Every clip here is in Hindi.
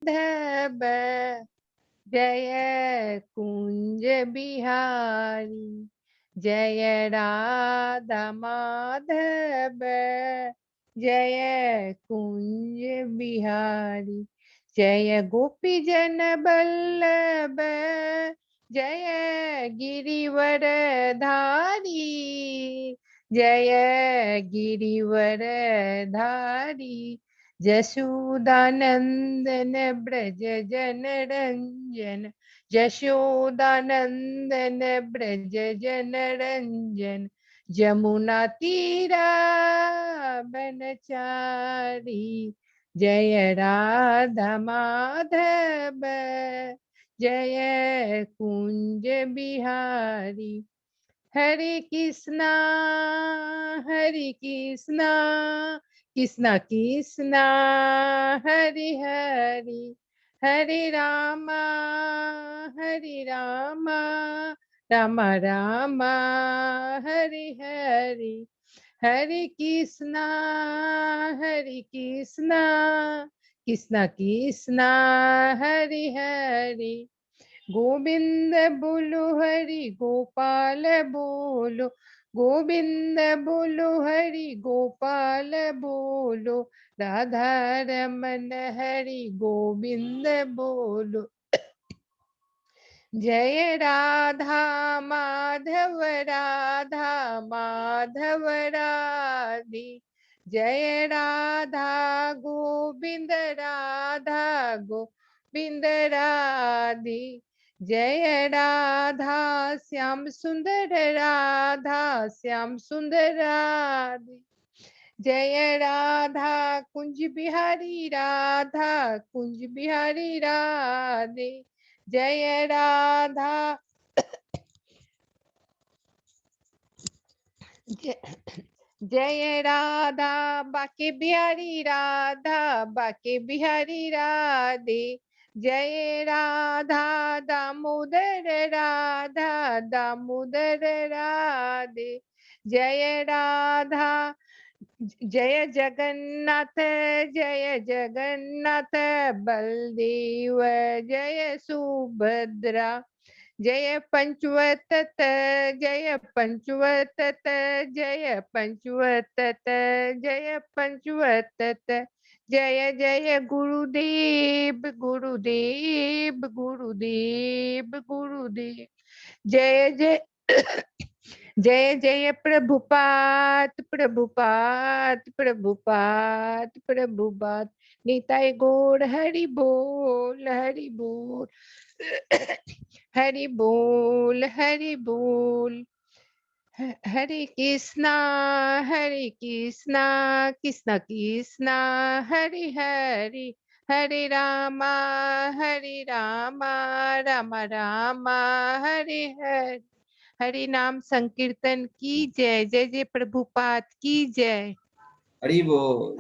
माधव जय कुंज बिहारी, जय राधा माधव जय कुंज बिहारी, जय गोपी जन बल्लभ जय गिरिवर धारी, जय गिरिवर धारी, जशोदानंदन ब्रज जन रंजन, जशोदानंदन ब्रज जन रंजन, जमुना तीरा बनचारी, जय राधा माधव जय कुंज बिहारी, हरे कृष्णा हरे कृष्णा कृष्णा कृष्णा हरे हरे, हरे रामा राम राम हरे हरे, हरे कृष्णा कृष्णा कृष्णा हरे हरे, गोविंद बोलो हरि गोपाल बोलो, गोविंद बोलो हरि गोपाल बोलो, राधा रमन हरि गोविंद बोलो, जय राधा माधव राधे, जय राधा गोविंद गोविंद राधे, जय राधा श्याम सुंदर राधे, जय राधा कुंज बिहारी राधे, जय राधा जय राधा बाके बिहारी राधे, जय राधा दामोदर राधे, जय राधा, जय जगन्नाथ बलदेव जय सुभद्रा, जय पंचवतत जय पंचवतत, जय जय गुरुदेव, जय जय जय जय प्रभुपाद निताय गौर हरि बोल हरि बोल, हरे कृष्णा कृष्णा कृष्णा हरे हरे, हरे रामा राम राम हरे हरे, हरि नाम संकीर्तन की जय, जय जय प्रभुपाद की जय। हरि बोल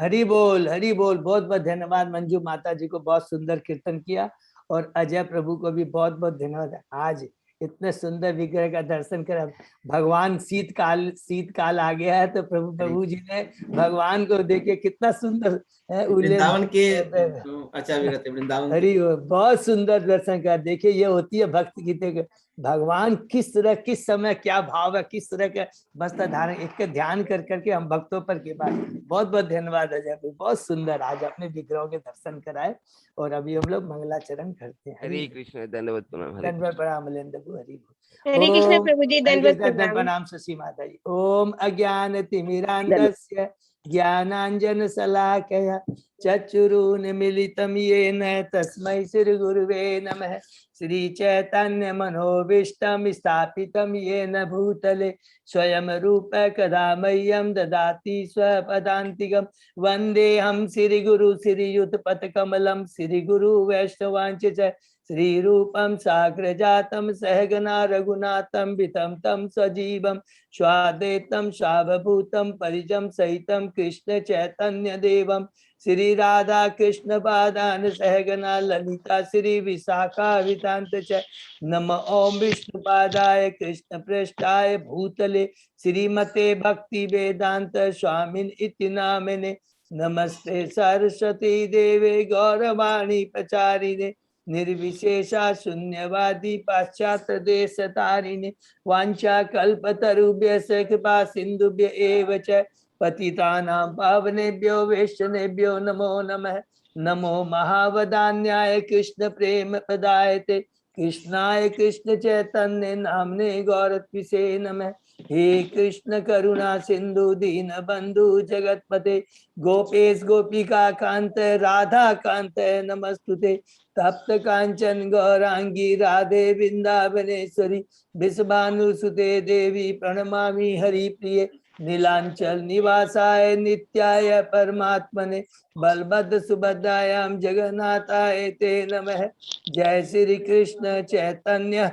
हरि बोल। बहुत बहुत धन्यवाद मंजू माता जी को, बहुत सुंदर कीर्तन किया। और अजय प्रभु को भी बहुत बहुत धन्यवाद। आज इतने सुंदर विग्रह का दर्शन कर, भगवान शीतकाल आ गया है, तो प्रभु जी ने भगवान को देखे कितना सुंदर वृंदावन के अच्छा वृंदावन हरि बहुत सुंदर दर्शन कर। देखिए ये होती है भक्ति की, देख भगवान किस तरह किस समय क्या भाव है, किस तरह के वस्त्र धारण, इसके ध्यान कर करके हम भक्तों पर के बाद बहुत बहुत धन्यवाद अजय, बहुत सुंदर आज अपने विग्रहों के दर्शन कराए। और अभी हम लोग मंगलाचरण करते हैं। हरे कृष्ण, दंडवत प्रणाम। दंडवत प्रणाम लेंदे हरि हरे कृष्ण प्रभु जी, दंडवत प्रणाम सुशी माता जी। ओम अज्ञान तिमिरांधस्य ज्ञानांजन शलाकया चक्षुरुन्मीलितं येन तस्मै श्री गुरुवे नमः। श्री चैतन्य मनोभीष्टं स्थापितं येन भूतले स्वयं रूप कदा मह्यं ददाति स्वपदान्तिकं। वन्देऽहं श्री गुरु श्रीयुतपथकमलं श्री गुरु वैष्णवांच च श्री रूपम साग्रजातम सहगना रघुनाथम वितम तम सजीवम स्वाद्वैतम सावभूतम परिजम सहितम कृष्ण चैतन्य देवम श्री राधा कृष्ण पादान सहगना ललिता श्री विशाखा वितांत च। नम ओम विष्णुपादाय कृष्ण पृष्ठाय भूतले श्रीमते भक्ति वेदांत स्वामिन इति नामिने। नमस्ते सरस्वती देवे गौरवाणी प्रचारिणे निर्विशेषा शून्यवादी पाश्चात्य देश तारिणे वांछा कल्पतरुभ्यश्च कृपा सिंधुभ्य एव च पतितानां पावनेभ्यो वैष्णवेभ्यो नमो नमः। नमो महावदान्याय कृष्ण प्रेम प्रदायते कृष्णाय कृष्ण चैतन्य नामने गौरत्विषे नमः। हे कृष्ण करुणा सिंधु दीन बंधु जगतपते गोपेश गोपिका कांत राधा कांत नमस्तुते। तप्त कांचन गौरांगी राधे वृंदावनेश्वरी विश्वानुसुते देवी प्रणमामि हरिप्रिये नीलांचल निवासाय नित्याय परमात्मने बलभद्र सुभद्रायां जगन्नाथाय ते नमः। जय श्री कृष्ण चैतन्य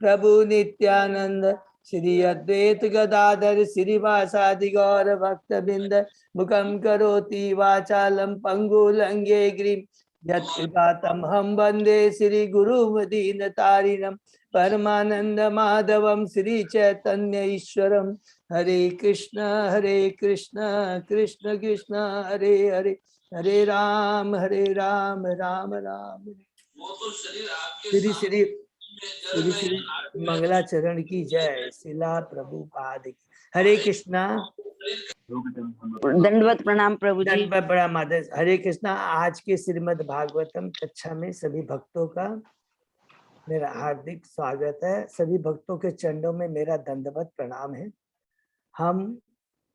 प्रभु नित्यानंद श्री अद्वैत गदाधर श्रीवासादि गौर भक्त बिंद मुखम करोति वाचालम पंगुलंगे गिरिम यत्कृपातम हम वंदे श्री गुरु दीन तारिणम परमानंद माधवम श्री चैतन्य ईश्वरम। हरे कृष्ण कृष्ण कृष्ण हरे हरे हरे राम राम राम श्री श्री श्री श्री मंगलाचरण की जय। शिला प्रभुपाद की। हरे कृष्णा। दंडवत प्रणाम प्रभु जी। दंडवत प्रणाम आदेश। हरे कृष्णा। आज के श्रीमद् भागवतम कक्षा में सभी भक्तों का मेरा हार्दिक स्वागत है। सभी भक्तों के चरणों में मेरा दंडवत प्रणाम है। हम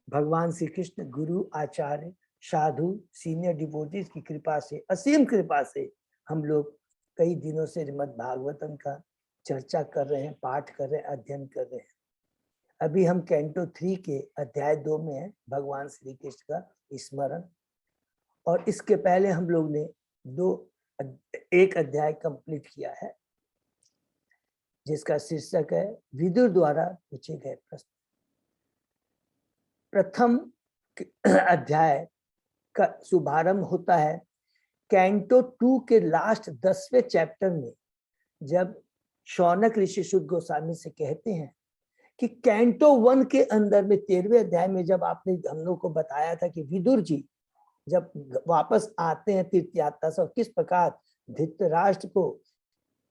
भगवान श्री कृष्ण गुरु आचार्य साधु सीनियर डिवोटीज की कृपा से, असीम कृपा से हम लोग कई दिनों से श्रीमद् भागवतम का चर्चा कर रहे हैं, पाठ कर रहे हैं, अध्ययन कर रहे हैं। अभी हम कैंटो 3 के अध्याय 2 में है, भगवान श्री कृष्ण का स्मरण। और इसके पहले हम लोग ने एक अध्याय कंप्लीट किया है जिसका शीर्षक है विदुर द्वारा पूछे गए प्रश्न। प्रथम अध्याय का शुभारंभ होता है कैंटो 2 के लास्ट 10वें चैप्टर में, जब शौनक ऋषि शुद्ध गोस्वामी से कहते हैं कि कैंटो 1 के अंदर में 13वें अध्याय में जब आपने हम लोग को बताया था कि विदुर जी जब वापस आते हैं तीर्थ यात्रा से, किस प्रकार धृतराष्ट्र को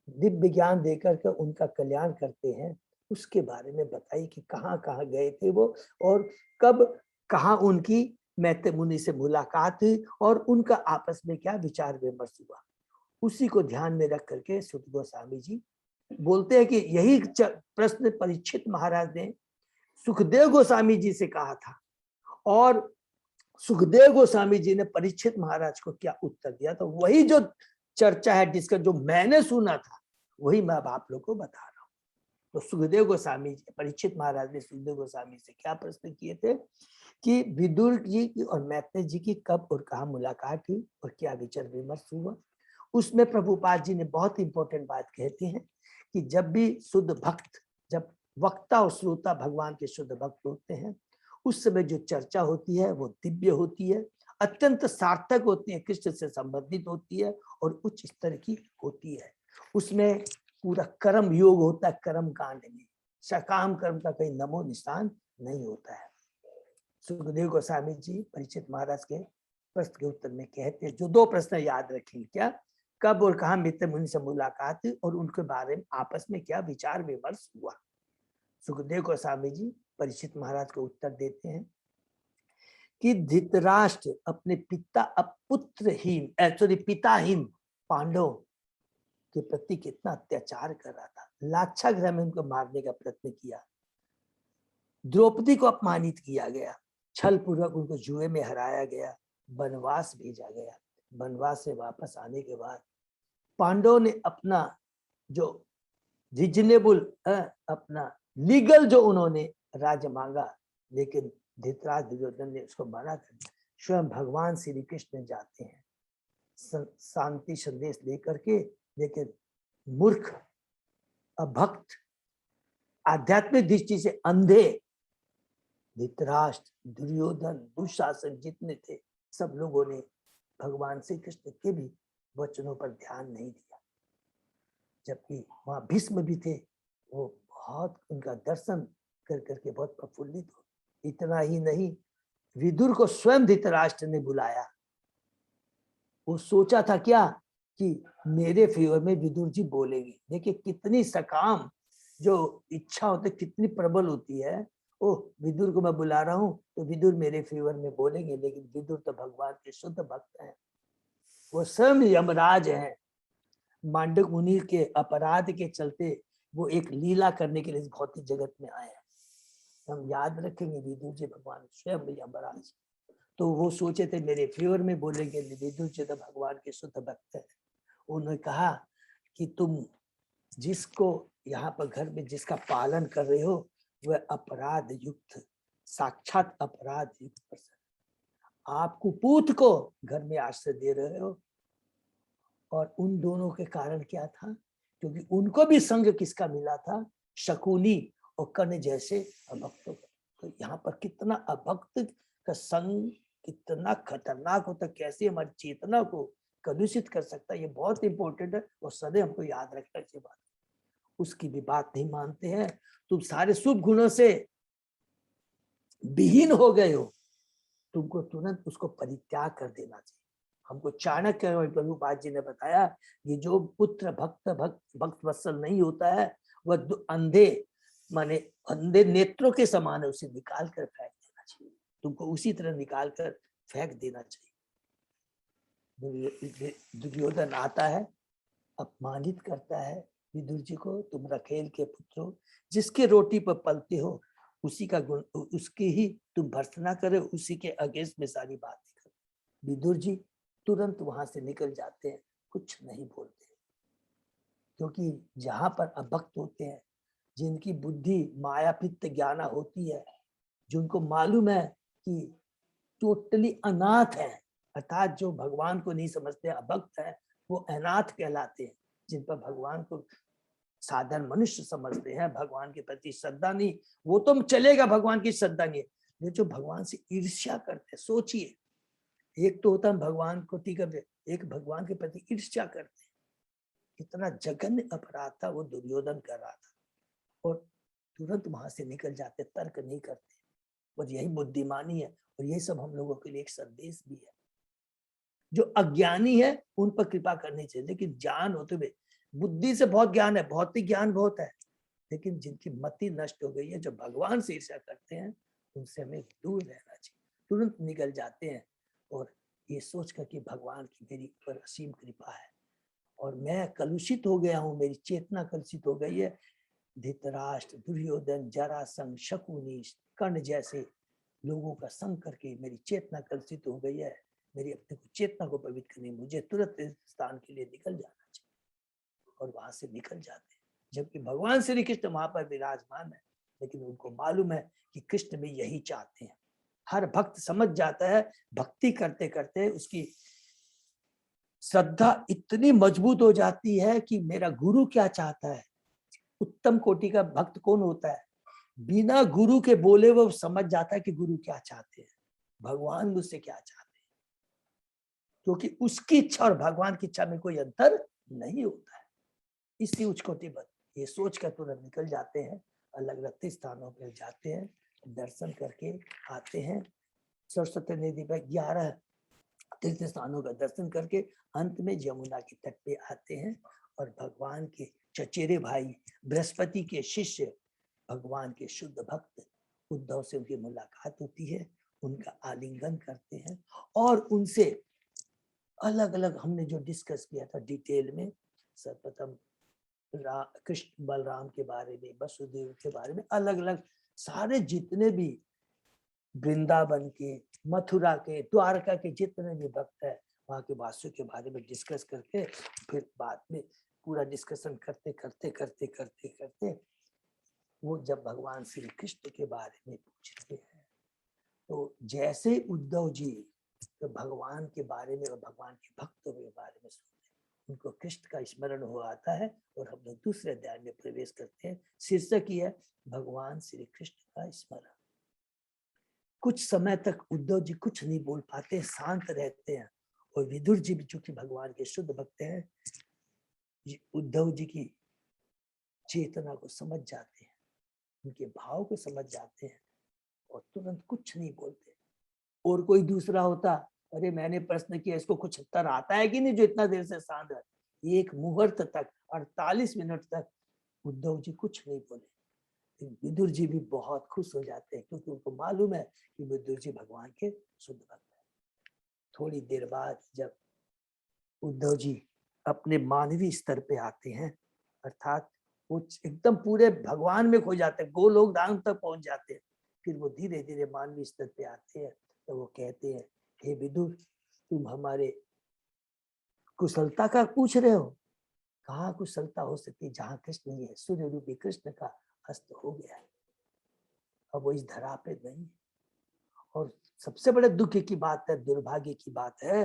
दिव्य ज्ञान देकर के उनका कल्याण करते हैं, उसके बारे में बताइए कि कहाँ कहाँ गए थे वो और कब कहाँ उनकी मैत्रेय मुनि से मुलाकात हुई और उनका आपस में क्या विचार विमर्श हुआ। उसी को ध्यान में रख करके सुत गोस्वामी जी बोलते हैं कि यही प्रश्न परीक्षित महाराज ने सुखदेव गोस्वामी जी से कहा था और सुखदेव गोस्वामी जी ने परीक्षित महाराज को क्या उत्तर दिया। तो वही जो चर्चा है जिसका जो मैंने सुना था वही मैं अब आप लोग को बता रहा हूँ। तो सुखदेव गोस्वामी जी, परीक्षित महाराज ने सुखदेव गोस्वामी से क्या प्रश्न किए थे कि विदुर जी की और मैत्रेय जी की कब और कहाँ मुलाकात हुई और क्या विचार विमर्श हुआ। उसमें प्रभुपाद जी ने बहुत इंपॉर्टेंट बात कहती है कि जब भी शुद्ध भक्त, जब वक्ता और श्रोता भगवान के शुद्ध भक्त होते हैं, उस समय जो चर्चा होती है वो दिव्य होती है, अत्यंत सार्थक होती है, कृष्ण से संबंधित होती है और उच्च स्तर की होती है। उसमें पूरा कर्म योग होता है। कर्म कांड में सकाम कर्म का कहीं नमो निशान नहीं होता है। सुखदेव गोस्वामी जी परीक्षित महाराज के प्रश्न के उत्तर में कहते हैं, जो 2 प्रश्न याद रखेंगे, क्या कब और कहाँ मित्र मुनि से मुलाकात हुई और उनके बारे में आपस में क्या विचार विमर्श हुआ। सुखदेव गोस्वामी जी परीक्षित महाराज को उत्तर देते हैं कि धृतराष्ट्र अपने पिताहीन पांडव के प्रति कितना अत्याचार कर रहा था। लाक्षागृह में उनको मारने का प्रयत्न किया, द्रौपदी को अपमानित किया गया, छल पूर्वक उनको जुए में हराया गया, वनवास भेजा गया। वनवास से वापस आने के बाद पांडवों ने अपना जो रिजनेबल अपना लीगल जो उन्होंने राज्य मांगा, लेकिन धृतराष्ट्र दुर्योधन ने उसको मना कर दिया। स्वयं भगवान श्री कृष्ण जाते हैं शांति संदेश लेकर के, लेकिन मूर्ख अभक्त आध्यात्मिक दृष्टि से अंधे धृतराष्ट्र दुर्योधन दुशासन जितने थे सब लोगों ने भगवान श्री कृष्ण के भी वचनों पर ध्यान नहीं दिया। जबकि वहां भीष्म भी थे, वो बहुत उनका दर्शन कर करके बहुत प्रफुल्लित हो। इतना ही नहीं, विदुर को स्वयं धृतराष्ट्र ने बुलाया। वो सोचा था क्या कि मेरे फेवर में विदुर जी बोलेंगे। देखिए कितनी सकाम जो इच्छा होती है, कितनी प्रबल होती है। ओह, विदुर को मैं बुला रहा हूँ तो विदुर मेरे फेवर में बोलेंगे। लेकिन विदुर तो भगवान के शुद्ध भक्त हैं, वो स्वयं यमराज हैं। मांडक मुनि के अपराध के चलते वो एक लीला करने के लिए इस भौतिक जगत में आए हैं। हम याद रखेंगे विदुर जी भगवान स्वयं यमराज। तो वो सोचे थे मेरे फेवर में बोलेंगे। विदुर जी तो भगवान के शुद्ध भक्त है। उन्होंने कहा कि तुम जिसको यहाँ पर घर में जिसका पालन कर रहे हो वह अपराध युक्त, साक्षात अपराध युक्त पर्सन। आप कुपूत को घर में आश्रय दे रहे हो। और उन दोनों के कारण क्या था? क्योंकि उनको भी संग किसका मिला था? शकुनी और कर्ण जैसे अभक्तों का। तो यहाँ पर कितना अभक्त का संग कितना खतरनाक होता, कैसे हमारी चेतना को कलुषित कर सकता है, ये बहुत इंपॉर्टेंट है और सदैव हमको याद रखना चाहिए बात। उसकी भी बात नहीं मानते हैं। तुम सारे शुभ गुणों से विहीन हो गए हो, तुमको तुरंत उसको परित्याग कर देना चाहिए। हमको चाणक्य प्रभुपाद जी ने बताया, ये जो पुत्र भक्त वत्सल नहीं होता है वह अंधे माने अंधे नेत्रों के समान है, उसे निकाल कर फेंक देना चाहिए। तुमको उसी तरह निकाल कर फेंक देना चाहिए। दुर्योधन आता है, अपमानित करता है विदुर जी को, तुम रखेल के पुत्र हो, जिसके रोटी पर पलते हो उसी का गुण, उसकी ही तुम भर्त्सना करे, उसी के अगेंस्ट में सारी बातें करो। विदुर जी तुरंत वहां से निकल जाते हैं, कुछ नहीं बोलते। क्योंकि जहां पर अभक्त होते हैं, जिनकी बुद्धि माया पित्त ज्ञाना होती है, जिनको मालूम है कि टोटली अनाथ है, अर्थात जो भगवान को नहीं समझते अभक्त है, वो अनाथ कहलाते हैं। जिन पर भगवान को साधारण मनुष्य समझते हैं, भगवान के प्रति श्रद्धा नहीं, वो तो चलेगा, भगवान की श्रद्धा नहीं है। ये जो भगवान से ईर्ष्या करते हैं, सोचिए, एक तो होता है भगवान को ठीक है, एक भगवान के प्रति ईर्ष्या करते हैं। कितना जघन्य अपराध था वो दुर्योधन कर रहा था। और तुरंत वहां से निकल जाते, तर्क नहीं करते। और यही बुद्धिमानी है, और यही सब हम लोगों के लिए एक संदेश भी है। जो अज्ञानी है उन पर कृपा करनी चाहिए, लेकिन ज्ञान होते हुए, बुद्धि से बहुत ज्ञान है, भौतिक ज्ञान बहुत है, लेकिन जिनकी मति नष्ट हो गई है, जो भगवान से ईर्ष्या करते हैं, उनसे हमें दूर रहना चाहिए। तुरंत निकल जाते हैं और ये सोचकर कि भगवान की मेरी पर असीम कृपा है और मैं कलुषित हो गया हूँ, मेरी चेतना कलुषित हो गई है। धृतराष्ट्र, दुर्योधन, जरासंध, शकुनी, कर्ण जैसे लोगों का संग करके मेरी चेतना कलुषित हो गई है। मेरी अपने चेतना को पवित्र करनी, मुझे तुरंत इस स्थान के लिए निकल जाना चाहिए। और वहां से निकल जाते हैं, जबकि भगवान श्री कृष्ण वहां पर विराजमान है, लेकिन उनको मालूम है कि कृष्ण भी यही चाहते हैं। हर भक्त समझ जाता है, भक्ति करते करते उसकी श्रद्धा इतनी मजबूत हो जाती है कि मेरा गुरु क्या चाहता है। उत्तम कोटि का भक्त कौन होता है? बिना गुरु के बोले वो समझ जाता है कि गुरु क्या चाहते हैं, भगवान मुझसे क्या चाहते हैं। क्योंकि उसकी इच्छा और भगवान की इच्छा में कोई अंतर नहीं होता है। इसलिए उच्च कोटि भक्त ये सोच कर तुरंत निकल जाते हैं, अलग अलग स्थानों पर जाते हैं, दर्शन करके आते हैं। सरस्वती नदी पर 11 तीर्थ स्थानों का दर्शन करके अंत में यमुना के तट पे आते हैं और भगवान के चचेरे भाई बृहस्पति के शिष्य भगवान के शुद्ध भक्त उद्धव से उनकी मुलाकात होती है, उनका आलिंगन करते हैं और उनसे अलग अलग हमने जो डिस्कस किया था डिटेल में, सर्वप्रथम कृष्ण बलराम के बारे में, वसुदेव के बारे में, अलग अलग सारे जितने भी वृंदावन के, मथुरा के, द्वारका के जितने भी भक्त है, वहां के वासियों के बारे में डिस्कस करके फिर बाद में पूरा डिस्कशन करते करते करते करते करते वो जब भगवान श्री कृष्ण के बारे में पूछते हैं, तो जैसे उद्धव जी तो भगवान के बारे में और भगवान के भक्तों के बारे में सुनते हैं, उनको कृष्ण का स्मरण हो आता है और हम लोग दूसरे अध्याय में प्रवेश करते हैं। शीर्षक ही है भगवान श्री कृष्ण का स्मरण। कुछ समय तक उद्धव जी कुछ नहीं बोल पाते, शांत रहते हैं और विदुर जी भी चूंकि भगवान के शुद्ध भक्त हैं, उद्धव जी की चेतना को समझ जाते हैं, उनके भाव को समझ जाते हैं और तुरंत कुछ नहीं बोलते। और कोई दूसरा होता, अरे मैंने प्रश्न किया इसको कुछ उत्तर आता है कि नहीं जो इतना देर से शांत है। एक मुहूर्त तक 48 मिनट तक उद्धव जी कुछ नहीं बोले। विदुर जी भी बहुत खुश हो जाते हैं क्योंकि उनको मालूम है कि विदुर जी भगवान के शुद्ध भक्त हैं। थोड़ी देर बाद जब उद्धव जी अपने मानवीय स्तर पे आते हैं, अर्थात वो एकदम पूरे भगवान में खो जाते हैं, गोलोक धाम तक पहुंच जाते हैं, फिर वो धीरे धीरे मानवीय स्तर पे आते हैं। तो वो कहते हैं, हे विदुर, तुम हमारे कुशलता का पूछ रहे हो? कहाँ कुशलता हो सकती जहाँ कृष्ण नहीं है? सूर्य रूपी कृष्ण का अस्त हो गया है, अब वो इस धरा पे नहीं है। और सबसे बड़े दुख की बात है, दुर्भाग्य की बात है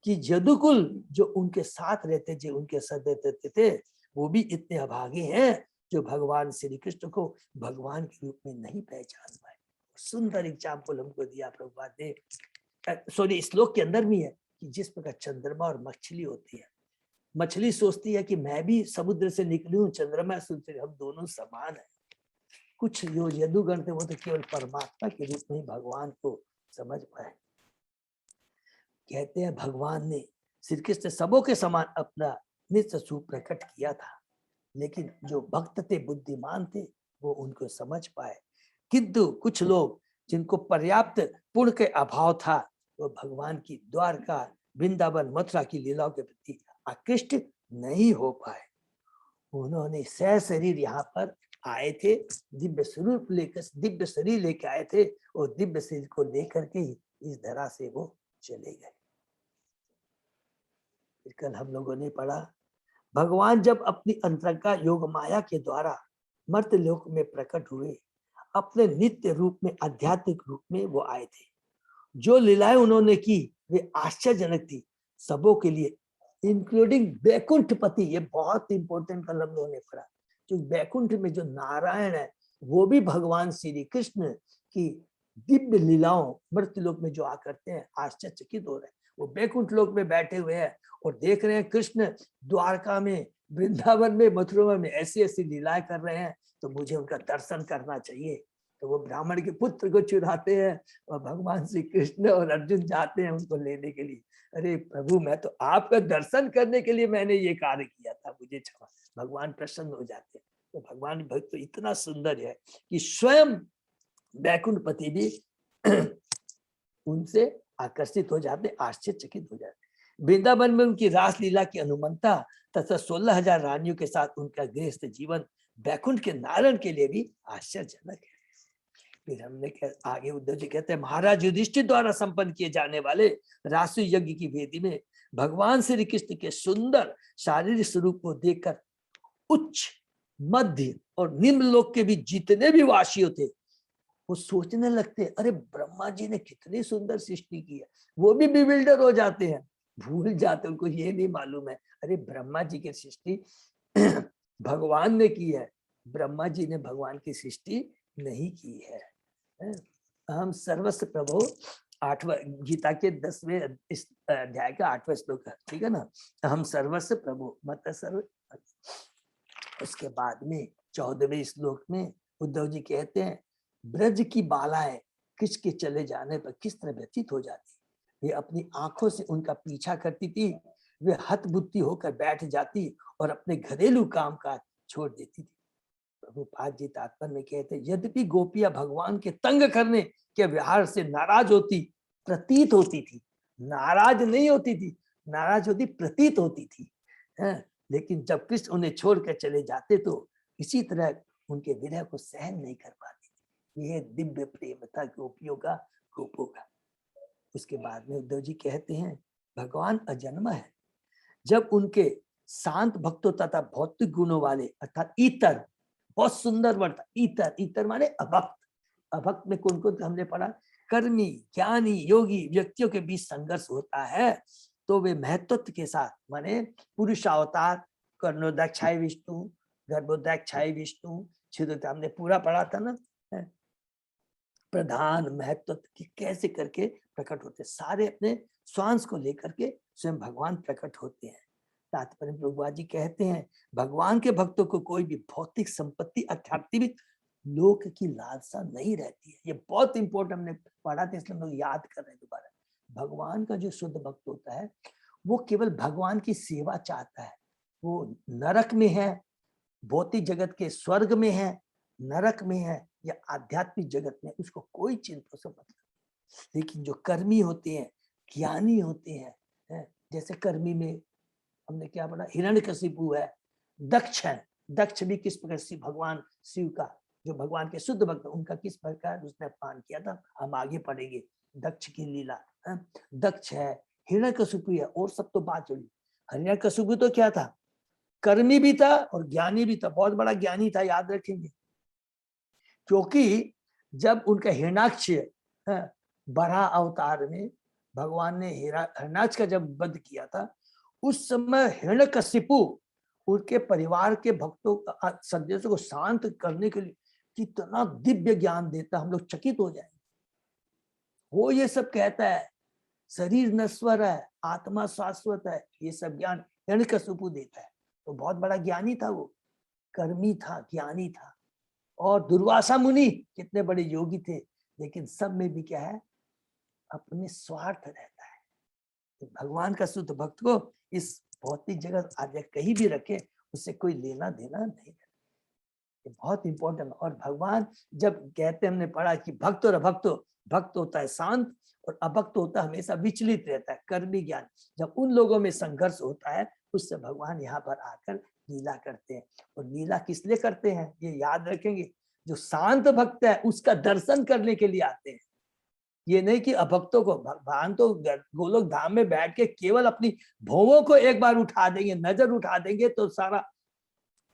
कि यदुकुल जो उनके साथ रहते, जो उनके साथ रहते थे, वो भी इतने अभागे हैं जो भगवान श्री कृष्ण को भगवान के रूप में नहीं पहचान पाए। सुंदर एग्जाम्पल हमको दिया प्रभुपाद ने, सॉरी श्लोक के अंदर भी है कि जिस प्रकार चंद्रमा और मछली होती है, मछली सोचती है कि मैं भी समुद्र से निकली हूँ, चंद्रमा से, हम दोनों समान है। कुछ जो यदुगण थे वो तो केवल परमात्मा के रूप में भगवान को समझ पाए। कहते हैं भगवान ने श्री कृष्ण सबों के समान अपना नित्य स्वरूप प्रकट किया था, लेकिन जो भक्त थे, बुद्धिमान थे, वो उनको समझ पाए। किंतु कुछ लोग जिनको पर्याप्त पुण्य के अभाव था, वो भगवान की द्वारका, वृंदावन, मथुरा की लीलाओं के प्रति आकृष्ट नहीं हो पाए। उन्होंने सह शरीर यहाँ पर आए थे, दिव्य स्वरूप लेकर, दिव्य शरीर लेकर आए थे, और दिव्य शरीर को लेकर के ही इस धरा से वो चले गए। फिर कल हम लोगों ने पढ़ा, भगवान जब अपनी अंतरंगा योग माया के द्वारा मर्त्य लोक में प्रकट हुए, अपने नित्य रूप में, आध्यात्मिक रूप में वो आए थे। जो लीलाएं उन्होंने की वे आश्चर्यजनक थी सबों के लिए, इंक्लूडिंग बैकुंठपति। ये बहुत इंपॉर्टेंट कल हम लोगों ने पढ़ा, जो बैकुंठ में जो नारायण है वो भी भगवान श्री कृष्ण की दिव्य लीलाओं मृत्युलोक में जो आ करते हैं, आश्चर्यचकित हो रहे हैं। वो बैकुंठ लोक में बैठे हुए हैं और देख रहे हैं कृष्ण द्वारका में, वृंदावन में, मथुरा में ऐसी ऐसी लीलाएं कर रहे हैं, तो मुझे उनका दर्शन करना चाहिए। तो वो ब्राह्मण के पुत्र को चुराते हैं और भगवान श्री कृष्ण और अर्जुन जाते हैं उनको लेने के लिए। अरे प्रभु, मैं तो आपका दर्शन करने के लिए मैंने ये कार्य किया था, मुझे क्षमा। भगवान प्रसन्न हो जाते हैं। तो भगवान भक्त तो इतना सुंदर है कि स्वयं बैकुंठपति भी उनसे आकर्षित हो जाते, आश्चर्यचकित हो जाते। वृंदावन में उनकी रासलीला की अनुमंता तथा 16,000 रानियों के साथ उनका गृहस्थ जीवन बैकुंठ के नारायण के लिए भी आश्चर्यजनक है। फिर हमने आगे उद्धव जी कहते हैं, महाराज युधिष्ठिर द्वारा संपन्न किए जाने वाले राष्ट्रीय यज्ञ की वेदी में भगवान श्री कृष्ण के सुंदर शारीरिक स्वरूप को देखकर उच्च, मध्य और निम्न लोक के भी जितने भी वासियों थे वो सोचने लगते, अरे ब्रह्मा जी ने कितनी सुंदर सृष्टि की है। वो भी बिविल्डर हो जाते हैं, भूल जाते, उनको ये नहीं मालूम है, अरे ब्रह्मा जी की सृष्टि भगवान ने की है, ब्रह्मा जी ने भगवान की सृष्टि नहीं की है। हम सर्वस्व प्रभु, 8वां गीता के 10वें अध्याय का 8वां श्लोक है, ठीक है ना। हम सर्वस्व प्रभु मत सर्व। उसके बाद में 14वें श्लोक में उद्धव जी कहते हैं, ब्रज की बालाएं किस के चले जाने पर किस तरह व्यतीत हो जाती, वे अपनी आंखों से उनका पीछा करती थी, वे हतबुद्धि होकर बैठ जाती और अपने घरेलू काम काज छोड़ देती थी। प्रभुपाद जी तात्पर्य में कहते, यद्यपि गोपियां भगवान के तंग करने के व्यवहार से नाराज होती प्रतीत होती थी, नाराज नहीं होती थी, नाराज होती प्रतीत होती थी, लेकिन जब कृष्ण उन्हें छोड़कर चले जाते तो इसी तरह उनके विरह को सहन नहीं कर पाती थी। यह दिव्य प्रेम था गोपियों का, गोपों का। उसके बाद में उद्धव जी कहते हैं, भगवान अजन्म है। जब उनके शांत भक्तों तथा भौतिक गुणों वाले अर्थात इतर, बहुत सुंदर वर्ड था इतर, इतर माने अभक्त, अभक्त में कौन कौन हमने पढ़ा, कर्मी, ज्ञानी, योगी व्यक्तियों के बीच संघर्ष होता है, तो वे महत्व के साथ माने पुरुषावतार, कर्णोदक्षाय विष्णु, गर्भोदक्षाय विष्णु, छिद्र, हमने पूरा पढ़ा था ना, प्रधान महत्व की कैसे करके प्रकट होते, सारे अपने स्वांश को लेकर के स्वयं भगवान प्रकट होते हैं। तात्पर्य प्रभुपाद जी कहते हैं, भगवान के भक्तों को कोई भी भौतिक संपत्ति अर्थात भी लोक की लालसा नहीं रहती है। ये बहुत इंपॉर्टेंट हमने पढ़ा था, इसलिए हम लोग याद कर रहे हैं दोबारा। भगवान का जो शुद्ध भक्त होता है वो केवल भगवान की सेवा चाहता है। वो नरक में है, भौतिक जगत के स्वर्ग में है, नरक में है या आध्यात्मिक जगत में, उसको कोई चिंता से मतलब। लेकिन जो कर्मी होते हैं, ज्ञानी होते हैं, जैसे कर्मी में हमने क्या पढ़ा, हिरण्यकशिपु है, दक्ष है। दक्ष भी किस प्रकार से भगवान शिव का, जो भगवान के शुद्ध भक्त, उनका किस प्रकार उसने अपमान किया था, हम आगे पढ़ेंगे दक्ष की लीला। दक्ष है, हिरण्यकशिपु है, और सब तो बात जोड़ी। हिरण्यकशिपु तो क्या था, कर्मी भी था और ज्ञानी भी था, बहुत बड़ा ज्ञानी था, याद रखेंगे। क्योंकि जब उनका हिरण्याक्ष बड़ा अवतार में भगवान ने हिरण्याक्ष का जब वध किया था, उस समय हिरण्यकशिपु उनके परिवार के भक्तों सदस्यों को शांत करने के लिए कितना दिव्य ज्ञान देता, हम लोग चकित हो जाएंगे। वो ये सब कहता है शरीर नश्वर है, आत्मा शाश्वत है, ये सब ज्ञान हिरण्यकशिपु देता है। तो बहुत बड़ा ज्ञानी था वो, कर्मी था, ज्ञानी था। और दुर्वासा मुनि कितने बड़े योगी थे, लेकिन सब में भी क्या है, अपने स्वार्थ रहता है। तो भगवान का शुद्ध भक्त को इस भौतिक जगत आज कहीं भी रखे, उससे कोई लेना देना नहीं है। ये बहुत इंपॉर्टेंट। और भगवान जब कहते, हमने पढ़ा कि भक्त और अभक्त, भक्त होता है शांत और अभक्त होता है हमेशा विचलित रहता है, कर्मी ज्ञान। जब उन लोगों में संघर्ष होता है, उससे भगवान यहाँ पर आकर लीला करते हैं। और लीला किस लिए करते हैं ये याद रखेंगे, जो शांत भक्त है उसका दर्शन करने के लिए आते हैं। ये नहीं कि अभक्तों को, भगवान तो गोलोक धाम में बैठ के केवल अपनी भौवों को एक बार उठा देंगे, नजर उठा देंगे तो सारा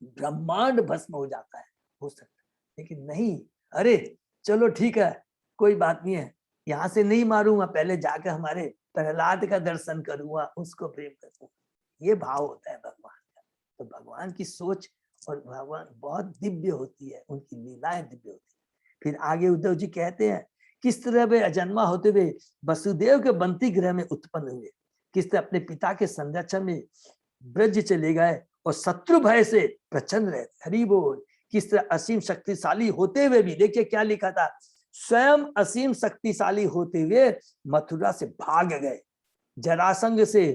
ब्रह्मांड भस्म हो जाता है, हो सकता है। लेकिन नहीं, अरे चलो ठीक है, कोई बात नहीं है, यहाँ से नहीं मारूंगा, पहले जाकर हमारे प्रहलाद का दर्शन करूंगा, उसको प्रेम करूंगा। ये भाव होता है भगवान का। तो भगवान की सोच और भगवान बहुत दिव्य होती है, उनकी लीलाएं दिव्य होती है। फिर आगे उद्धव जी कहते हैं, किस तरह वे अजन्मा होते हुए वसुदेव के बंती गृह में उत्पन्न हुए, किस तरह अपने पिता के संरक्षण में ब्रज चले गए और शत्रु भय से प्रचन्न रहे। हरि बोल। किस तरह असीम शक्तिशाली होते हुए भी, देखिए क्या लिखा था, स्वयं असीम शक्तिशाली होते हुए मथुरा से भाग गए, जरासंध से,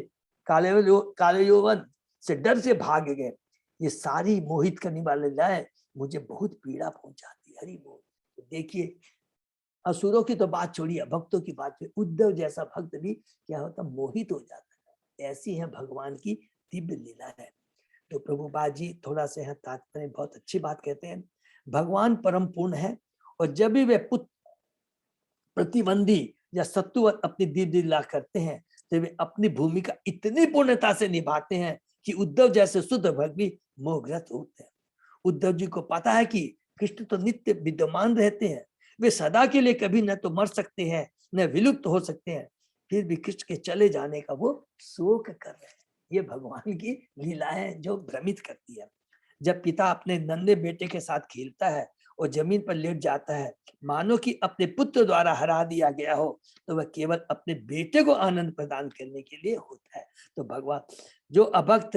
काले यौवन से डर से भाग गए। ये सारी मोहित करने वाले लाए मुझे बहुत पीड़ा पहुंचाती। हरि बोल। तो देखिए, असुरों की तो बात छोड़िए, भक्तों की बात छोड़िए, उद्धव जैसा भक्त भी क्या होता, मोहित हो जाता है। ऐसी है भगवान की दिव्य लीला है। तो प्रभुपाद जी थोड़ा से है तात्पर्य, बहुत अच्छी बात कहते हैं, भगवान परम पूर्ण है और जब भी वे प्रतिबंधी या शत्रु अपनी दिव्य लीला करते हैं तो वे अपनी भूमिका इतनी पूर्णता से निभाते हैं कि उद्धव जैसे शुद्ध भक्त भी मोहग्रस्त होते हैं। उद्धव जी को पता है कि कृष्ण तो नित्य विद्यमान रहते हैं, वे सदा के लिए कभी न तो मर सकते हैं न विलुप्त हो सकते हैं, फिर भी कृष्ण के चले जाने का वो शोक कर रहे हैं। ये भगवान की लीला है जो भ्रमित करती है। जब पिता अपने नन्हे बेटे के साथ खेलता है और जमीन पर लेट जाता है, मानो कि अपने पुत्र द्वारा हरा दिया गया हो, तो वह केवल अपने बेटे को आनंद प्रदान करने के लिए होता है। तो भगवान, जो अभक्त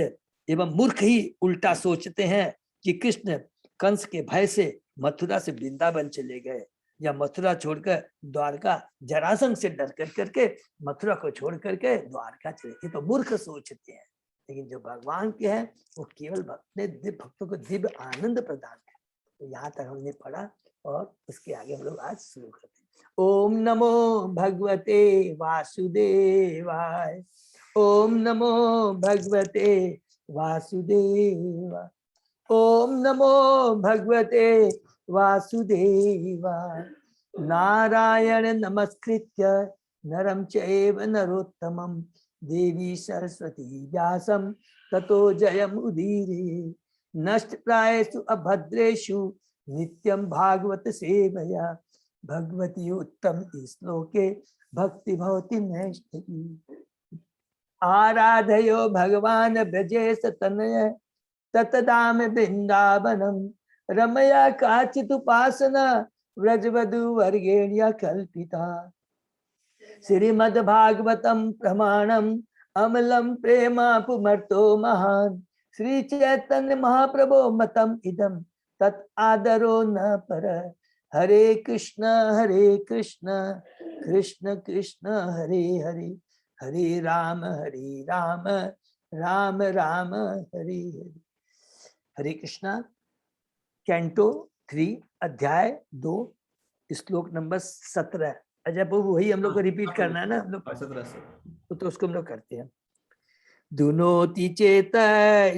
एवं मूर्ख ही उल्टा सोचते हैं कि कृष्ण कंस के भय से मथुरा से वृंदावन चले गए या मथुरा छोड़कर द्वारका, जरासंध से डर कर करके मथुरा को छोड़ करके द्वारका चले, ये तो मूर्ख सोचते हैं। लेकिन जो भगवान के हैं वो केवल अपने दिव्य भक्तों को दिव्य आनंद प्रदान करते। तो यहाँ तक हमने पढ़ा और उसके आगे हम लोग आज शुरू करते हैं। ओम नमो भगवते वासुदेवाय, ओम नमो भगवते वासुदेवाय, ओम नमो भगवते वासुदेवाय। नारायण नमस्कृत्य नरं चैव नरोत्तमं देवी सरस्वती व्यासं ततो जयमुदीरये। नष्टप्रायेषु अभद्रेषु नित्यं भागवत सेवया, भगवती उत्तम श्लोके भक्ति भवति नैष्ठिकी। आराधयो भगवान ब्रजेश तनय ततदाम वृंदावनम, रमया काचित् उपासना व्रजवधु वर्गेण्य कल्पिता। श्रीमद् भागवतम प्रमाणम अमलम प्रेमा पुमर्तो महान, श्री चैतन्य महाप्रभो मतम इदम तत् आदरो न पर। हरे कृष्ण कृष्ण कृष्ण हरे हरे, हरे राम राम राम हरे हरे। हरे कृष्णा कैंटो 3 अध्याय 2 श्लोक नंबर 17। अजय प्रभु वही हम लोग को रिपीट करना है ना, हम लोग 17 तो उसको हम लोग करते हैं। दुनोति चेत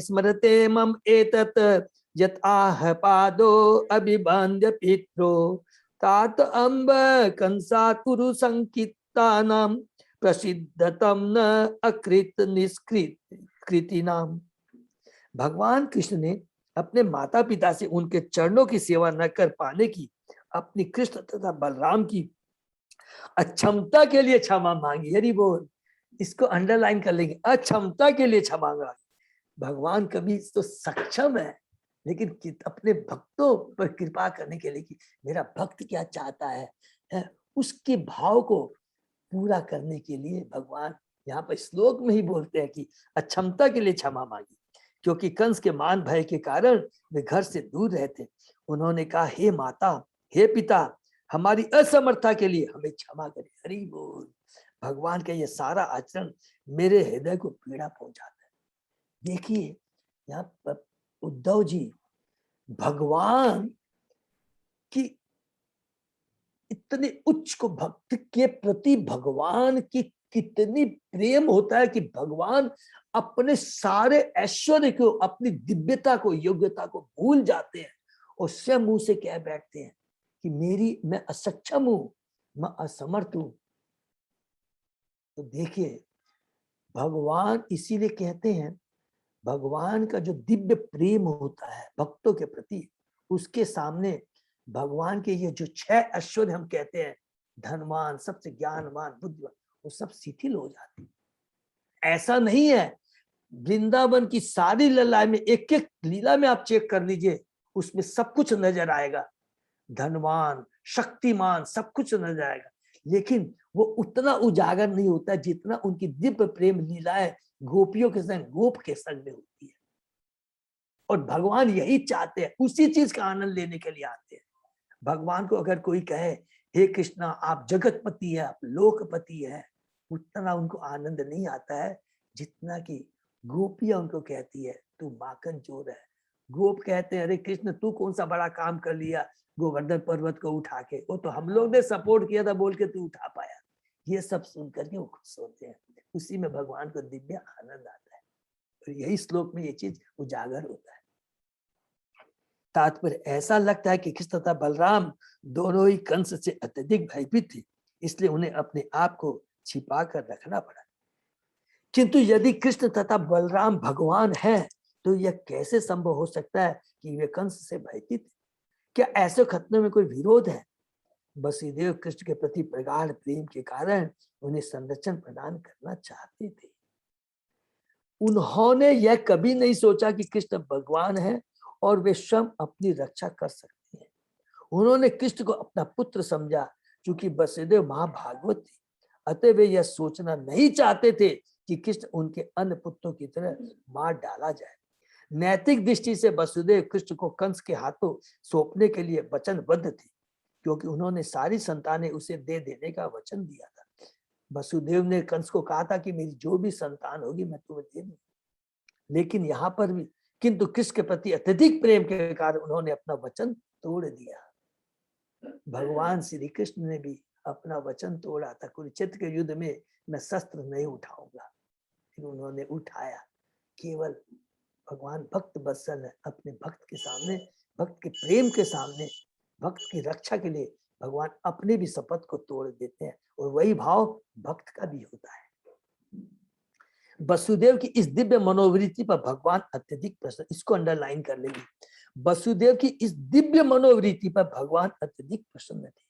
स्मरते मम एतत् यत् आह पादो अभिबंध्य पित्रो तात अम्ब कंसात् कुरु संकितानां प्रसिद्धतम न अकृत निष्कृत कृतिनाम। भगवान कृष्ण ने अपने माता पिता से उनके चरणों की सेवा न कर पाने की अपनी कृष्ण तथा बलराम की अक्षमता के लिए क्षमा मांगी। हरि बोल, इसको अंडरलाइन कर लेंगे, अक्षमता के लिए क्षमा मांगी। भगवान कभी तो सक्षम है, लेकिन अपने भक्तों पर कृपा करने के लिए कि मेरा भक्त क्या चाहता है उसके भाव को पूरा करने के लिए भगवान यहाँ पर श्लोक में ही बोलते हैं कि अक्षमता के लिए क्षमा मांगी, क्योंकि कंस के मान भय के कारण वे घर से दूर रहते। उन्होंने कहा, हे माता, हे पिता, हमारी असमर्थता के लिए हमें क्षमा करें। हरि बोल। भगवान का ये सारा आचरण मेरे हृदय को पीड़ा पहुंचाता है। देखिए यहाँ पर उद्धव जी भगवान की इतने उच्च को भक्त के प्रति भगवान की कितनी प्रेम होता है कि भगवान अपने सारे ऐश्वर्य को, अपनी दिव्यता को, योग्यता को भूल जाते हैं और स्वयं मुंह से कह बैठते हैं कि मैं असक्षम हूं, मैं असमर्थ हूं। तो देखिए भगवान इसीलिए कहते हैं, भगवान का जो दिव्य प्रेम होता है भक्तों के प्रति, उसके सामने भगवान के ये जो 6 ऐश्वर्य हम कहते हैं, धनवान, सबसे ज्ञानवान, बुद्धिमान, वो सब शिथिल हो जाते हैं। ऐसा नहीं है, वृंदावन की सारी लीला में, एक एक लीला में आप चेक कर लीजिए, उसमें सब कुछ नजर आएगा, धनवान, शक्तिमान, सब कुछ नजर आएगा, लेकिन वो उतना उजागर नहीं होता जितना उनकी दिव्य प्रेम लीलाएं गोपियों के संग, गोप के संग में होती है। और भगवान यही चाहते हैं, उसी चीज का आनंद लेने के लिए आते हैं। भगवान को अगर कोई कहे, हे कृष्णा आप जगतपति है, आप लोकपति है, उतना उनको आनंद नहीं आता है जितना कि गोपियां उनको कहती है, तू माखन चोर है। गोप कहते हैं, अरे कृष्ण तू कौन सा बड़ा काम कर लिया गोवर्धन पर्वत को उठा के, वो तो हम लोग ने सपोर्ट किया था बोल के तू उठा पाया। ये सब सुन करके वो खुश होते हैं, उसी में भगवान को दिव्य आनंद आता है। और यही श्लोक में ये चीज उजागर होता है। तात्पर्य ऐसा लगता है कि कृष्ण तथा बलराम दोनों ही कंस से अत्यधिक भयभीत थे, इसलिए उन्हें अपने आप को छिपा कर रखना पड़ा। किंतु यदि कृष्ण तथा बलराम भगवान है तो यह कैसे संभव हो सकता है कि वे कंस से भयभीत? क्या ऐसे खतने में कोई विरोध है? वसुदेव कृष्ण के प्रति प्रगाढ़ प्रेम के कारण उन्हें संरक्षण प्रदान करना चाहते थे। उन्होंने यह कभी नहीं सोचा कि कृष्ण भगवान है और वे स्वयं अपनी रक्षा कर सकते हैं। उन्होंने कृष्ण को अपना पुत्र समझा, क्योंकि वसुदेव महाभागवत थे, अतः वे यह सोचना नहीं चाहते थे कि कृष्ण उनके अन्य पुत्रों की तरह मार डाला जाए। नैतिक दृष्टि से वसुदेव कृष्ण को कंस के हाथों सौंपने के लिए वचनबद्ध थे, क्योंकि उन्होंने सारी संतानें उसे दे देने का वचन दिया था। वसुदेव ने कंस को कहा था कि मेरी जो भी संतान होगी मैं तुम्हें दे दूंगा, लेकिन यहाँ पर भी किंतु कृष्ण के प्रति अत्यधिक प्रेम के कारण उन्होंने अपना वचन तोड़ दिया। भगवान श्री कृष्ण ने भी अपना वचन तोड़ा था, कुरुक्षेत्र के युद्ध में मैं शस्त्र नहीं उठाऊंगा, फिर उन्होंने उठाया। केवल भगवान भक्त वत्सल है, अपने भक्त के सामने, भक्त के प्रेम के सामने, भक्त की रक्षा के लिए भगवान अपने भी शपथ को तोड़ देते हैं, और वही भाव भक्त का भी होता है। वसुदेव की इस दिव्य मनोवृत्ति पर भगवान अत्यधिक प्रसन्न, इसको अंडरलाइन कर लेंगे, वसुदेव की इस दिव्य मनोवृत्ति पर भगवान अत्यधिक प्रसन्न थे।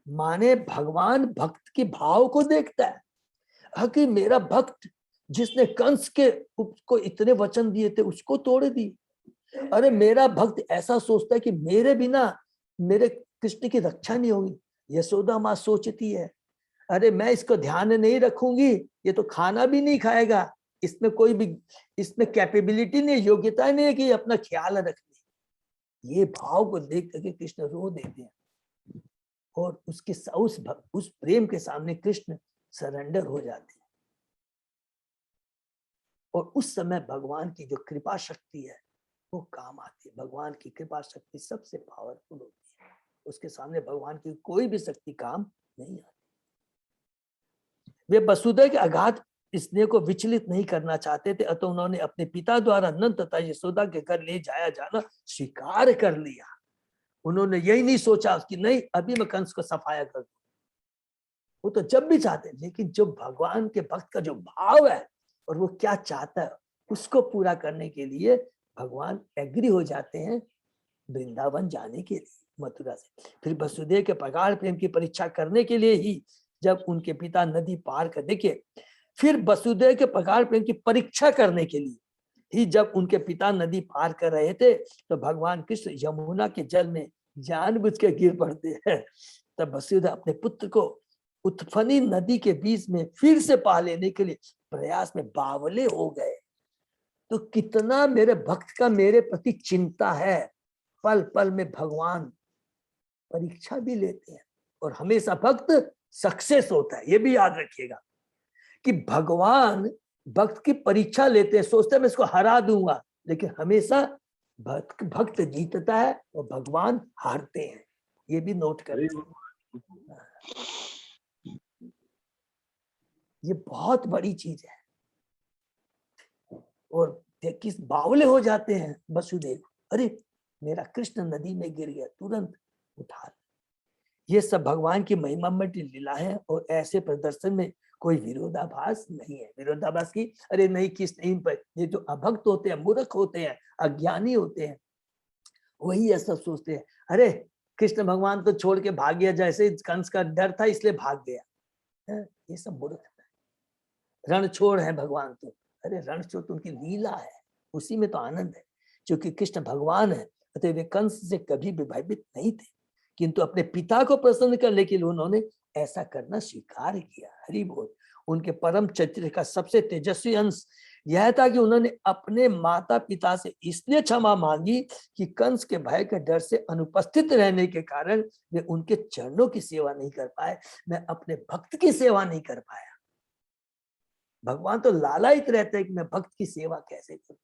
माने भगवान भक्त के भाव को देखता है कि मेरा भक्त जिसने कंस के को इतने वचन दिए थे उसको तोड़ दी। अरे मेरा भक्त ऐसा सोचता है कि मेरे बिना मेरे कृष्ण की रक्षा नहीं होगी। यशोदा माँ सोचती है, अरे मैं इसको ध्यान नहीं रखूंगी, ये तो खाना भी नहीं खाएगा, इसमें कोई भी इसमें कैपेबिलिटी नहीं, योग्यता नहीं है कि अपना ख्याल रखे। ये भाव को देख करके कृष्ण रो देते हैं और उस प्रेम के सामने कृष्ण सरेंडर हो जाते हैं। और उस समय भगवान की जो कृपा शक्ति है वो काम आती है। भगवान की कृपा शक्ति सबसे पावरफुल होती है, उसके सामने भगवान की कोई भी शक्ति काम नहीं आती। वे वसुदेव के अगाध स्नेह को विचलित नहीं करना चाहते थे, अतः उन्होंने अपने पिता द्वारा नंद तथा यशोदा के घर ले जाया जाना स्वीकार कर लिया। उन्होंने यही नहीं सोचा कि नहीं अभी मैं कंस को सफाया कर दूं। वो तो जब भी चाहते हैं, लेकिन जो भगवान के भक्त का जो भाव है और वो क्या चाहता है उसको पूरा करने के लिए भगवान एग्री हो जाते हैं वृंदावन जाने के लिए मथुरा से। फिर वसुदेव के प्रगाढ़ प्रेम की परीक्षा करने के लिए ही जब उनके पिता नदी पार कर देखिए, फिर वसुदेव के प्रगाढ़ प्रेम की परीक्षा करने के लिए ही जब उनके पिता नदी पार कर रहे थे तो भगवान कृष्ण यमुना के जल में जानबूझ के गिर पड़ते हैं। तब वसुदेव अपने पुत्र को उत्फनी नदी के बीच में फिर से पा लेने के लिए प्रयास में बावले हो गए। तो कितना मेरे भक्त का मेरे प्रति चिंता है। पल पल में भगवान परीक्षा भी लेते हैं और हमेशा भक्त सक्सेस होता है। ये भी याद रखिएगा कि भगवान भक्त की परीक्षा लेते हैं, सोचते हैं मैं इसको हरा दूंगा, लेकिन हमेशा भक्त जीतता है और भगवान हारते हैं। ये भी नोट करें। ये बहुत बड़ी चीज है। और किस बावले हो जाते हैं वसुदेव, अरे मेरा कृष्ण नदी में गिर गया, तुरंत उठा। ये सब भगवान की महिमा में लीला है और ऐसे प्रदर्शन में कोई विरोधाभास नहीं है। विरोधाभास की अरे नहीं किस नहीं पर, ये जो अभक्त होते हैं, मूर्ख होते हैं, अज्ञानी होते हैं, वही ऐसा सोचते हैं अरे कृष्ण भगवान तो छोड़ के भाग गया, जैसे कंस का डर था इसलिए भाग गया। ये सब मूर्ख है। रणछोड़ है भगवान तो, अरे रणछोड़ तो उनकी लीला है, उसी में तो आनंद है। क्योंकि कृष्ण भगवान है अतः वे कंस से कभी भी भयभीत नहीं थे, किंतु अपने पिता को प्रसन्न करने के लिए उन्होंने ऐसा करना स्वीकार किया। हरि बोल। उनके परम चरित्र का सबसे तेजस्वी अंश यह था कि उन्होंने अपने माता पिता से इसलिए क्षमा मांगी कि कंस के भय के डर से अनुपस्थित रहने के कारण वे उनके चरणों की सेवा नहीं कर पाए, मैं अपने भक्त की सेवा नहीं कर पाया। भगवान तो लालायित रहते हैं कि मैं भक्त की सेवा कैसे करूं।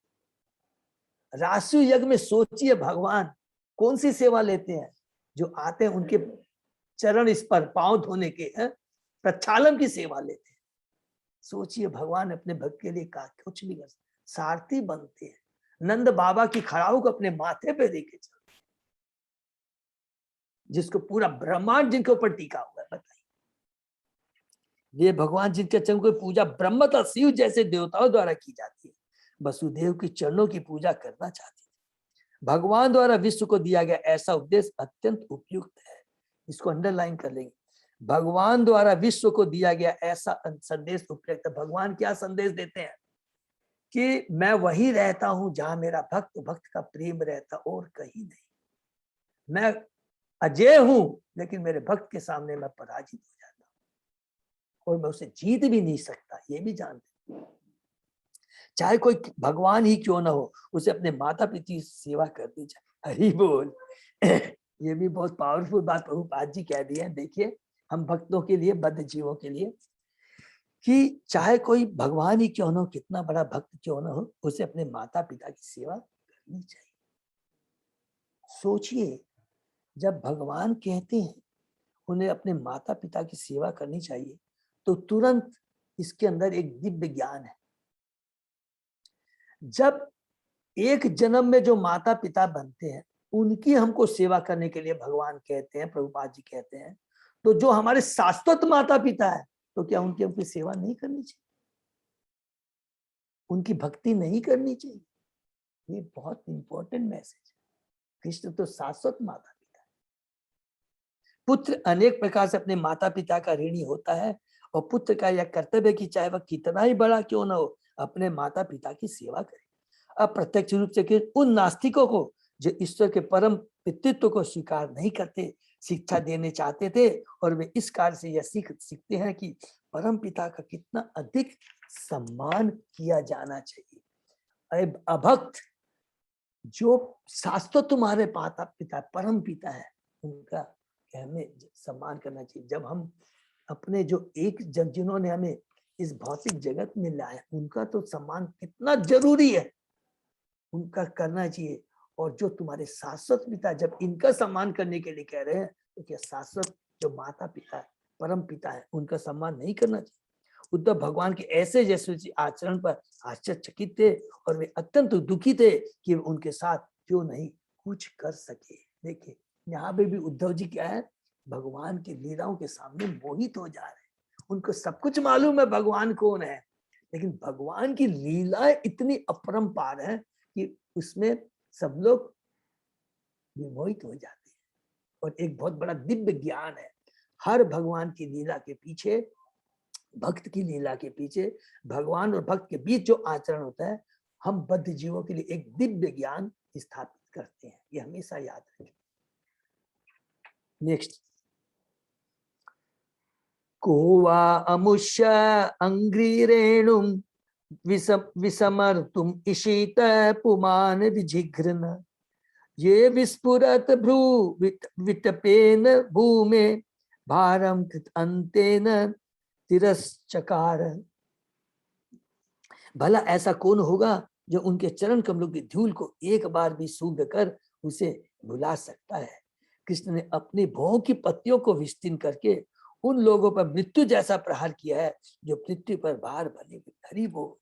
रासु यज्ञ में सोचिए भगवान कौन सी सेवा लेते हैं, जो आते हैं उनके चरण इस पर पांव धोने के प्रक्षालन की सेवा लेते हैं। सोचिए भगवान अपने भक्त के लिए कुछ भी कर, सारथी बनते हैं, नंद बाबा की खड़ाऊ को अपने माथे पे लेके चलते हैं, जिसको पूरा ब्रह्मांड जिनके ऊपर टीका हुआ है। बताइए, ये भगवान जिनके चरण की पूजा ब्रह्म तथा शिव जैसे देवताओं द्वारा की जाती है, वसुदेव की चरणों की पूजा करना चाहते थे। भगवान द्वारा विश्व को दिया गया ऐसा उपदेश अत्यंत उपयुक्त है। इसको अंडरलाइन कर लेंगे। भगवान द्वारा विश्व को दिया गया ऐसा संदेश उपयुक्त है। भगवान क्या संदेश देते हैं कि मैं वही रहता हूं जहां मेरा भक्त का प्रेम रहता, और कहीं नहीं। मैं अजय हूं, लेकिन मेरे भक्त के सामने मैं पराजित हो जाता हूं और मैं उसे जीत भी नहीं सकता। ये भी जानते हैं। चाहे कोई भगवान ही क्यों ना हो, उसे अपने माता पिता की सेवा करनी चाहिए। हरि बोल। ये भी बहुत पावरफुल बात प्रभुपाद जी कह दी है। देखिए हम भक्तों के लिए, बद्ध जीवों के लिए, कि चाहे कोई भगवान ही क्यों ना हो, कितना बड़ा भक्त क्यों ना हो, उसे अपने माता पिता की सेवा करनी चाहिए। सोचिए जब भगवान कहते हैं उन्हें अपने माता पिता की सेवा करनी चाहिए, तो तुरंत इसके अंदर एक दिव्य ज्ञान है। जब एक जन्म में जो माता पिता बनते हैं उनकी हमको सेवा करने के लिए भगवान कहते हैं, प्रभुपाद जी कहते हैं, तो जो हमारे शाश्वत माता पिता है तो क्या उनकी सेवा नहीं करनी चाहिए, उनकी भक्ति नहीं करनी चाहिए? ये बहुत इंपॉर्टेंट मैसेज है। कृष्ण तो शाश्वत माता पिता है। पुत्र अनेक प्रकार से अपने माता पिता का ऋणी होता है और पुत्र का यह कर्तव्य है कि चाहे वह कितना ही बड़ा क्यों ना हो, अपने माता पिता की सेवा करे। अप्रत्यक्ष रूप से उन नास्तिकों को जो ईश्वर के परम पितृत्व को स्वीकार नहीं करते शिक्षा देने चाहते थे, और वे इस कार्य से यह सीखते हैं कि परम पिता का कितना अधिक सम्मान किया जाना चाहिए। अभक्त जो शाश्वत तुम्हारे माता पिता परम पिता है, उनका हमें सम्मान करना चाहिए। जब हम अपने जो एक जन जिन्होंने हमें इस भौतिक जगत में लाया, उनका तो सम्मान कितना जरूरी है, उनका करना चाहिए। और जो तुम्हारे शाश्वत पिता, जब इनका सम्मान करने के लिए कह रहे हैं, तो क्या शाश्वत जो माता पिता है, परम पिता है, उनका सम्मान नहीं करना चाहिए? उद्धव भगवान के ऐसे यशस्वी आचरण पर आश्चर्यचकित थे और वे अत्यंत दुखी थे कि उनके साथ क्यों नहीं कुछ कर सके। देखिए यहाँ पे भी उद्धव जी क्या है, भगवान की लीलाओं के सामने मोहित हो जा रहे हैं। उनको सब कुछ मालूम है भगवान कौन है, लेकिन भगवान की लीलाएं इतनी अपरंपार है कि उसमें सब लोग विमोहित हो जाते हैं। और एक बहुत बड़ा दिव्य ज्ञान है, हर भगवान की लीला के पीछे, भक्त की लीला के पीछे, भगवान और भक्त के बीच जो आचरण होता है, हम बद्ध जीवों के लिए एक दिव्य ज्ञान स्थापित करते हैं। ये हमेशा याद रखें। नेक्स्ट, को वा अमुष्य अंग्रीरेणुम विसमर्तुम इशित पुमान विजिघ्रन ये विस्फुरत भ्रू विटपेन भूमे भारम कृत अंतेन तिरस्चकार। भला ऐसा कौन होगा जो उनके चरण कमलों की धूल को एक बार भी सूंघ कर उसे भुला सकता है। कृष्ण ने अपनी भौं की पत्तियों को विस्तीर्ण करके उन लोगों पर मृत्यु जैसा प्रहार किया है जो पृथ्वी पर भार बने हुए। हरि बोल।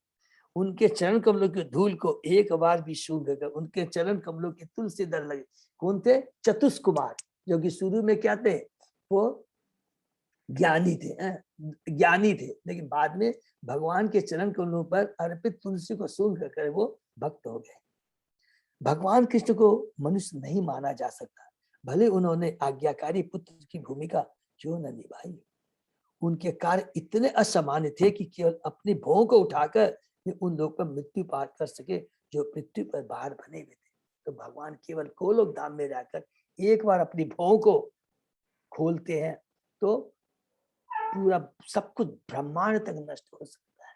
उनके चरण कमलों की धूल को एक बार भी सूंघ कर, उनके चरण कमलों की तुलसीदल लगे। कौन थे? चतुष्कुमार, जो कि शुरू में क्या थे? वो ज्ञानी थे, लेकिन बाद में भगवान के चरण कमलों पर अर्पित तुलसी को सूंघ कर वो भक्त हो गए। भगवान कृष्ण को मनुष्य नहीं माना जा सकता, भले उन्होंने आज्ञाकारी पुत्र की भूमिका क्यों न निभाई। उनके कार्य इतने असामान्य थे कि केवल अपनी भौं को उठाकर उन लोगों पर मृत्यु पार कर सके जो पृथ्वी पर बाहर बने हुए थे। तो भगवान केवल गोलोक धाम में रहकर एक बार अपनी भौं को खोलते हैं तो पूरा सब कुछ ब्रह्मांड तक नष्ट हो सकता है।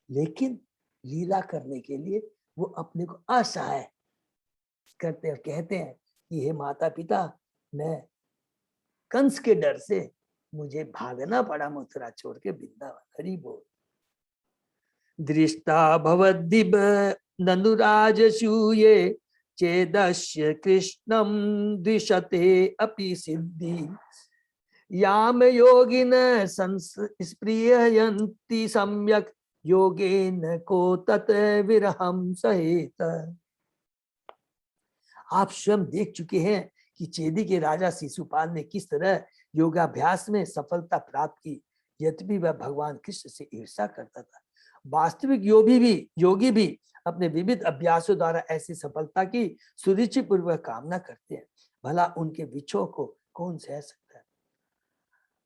लेकिन लीला करने के लिए वो अपने को असहाय करते हैं, कहते हैं कि हे माता पिता, मैं कंस के डर से मुझे भागना पड़ा मथुरा छोड़ के वृंदावन। हरि बोल। दृष्टा भवद्दिव ननुराज सूये चेदस्य कृष्णं दृशते अपि सिद्धि याम योगिन संस्पृहयन्ति सम्यक योगेन को तत् विरहम सहेत। आप स्वयं देख चुके हैं कि चेदी के राजा शिशुपाल ने किस तरह योगाभ्यास में सफलता प्राप्त की, यद्यपि वह भगवान कृष्ण से ईर्ष्या करता था। वास्तविक योगी भी अपने विविध अभ्यासों द्वारा ऐसी सफलता की सुरुचि पूर्वक कामना करते हैं। भला उनके विछोह को कौन सह सकता है?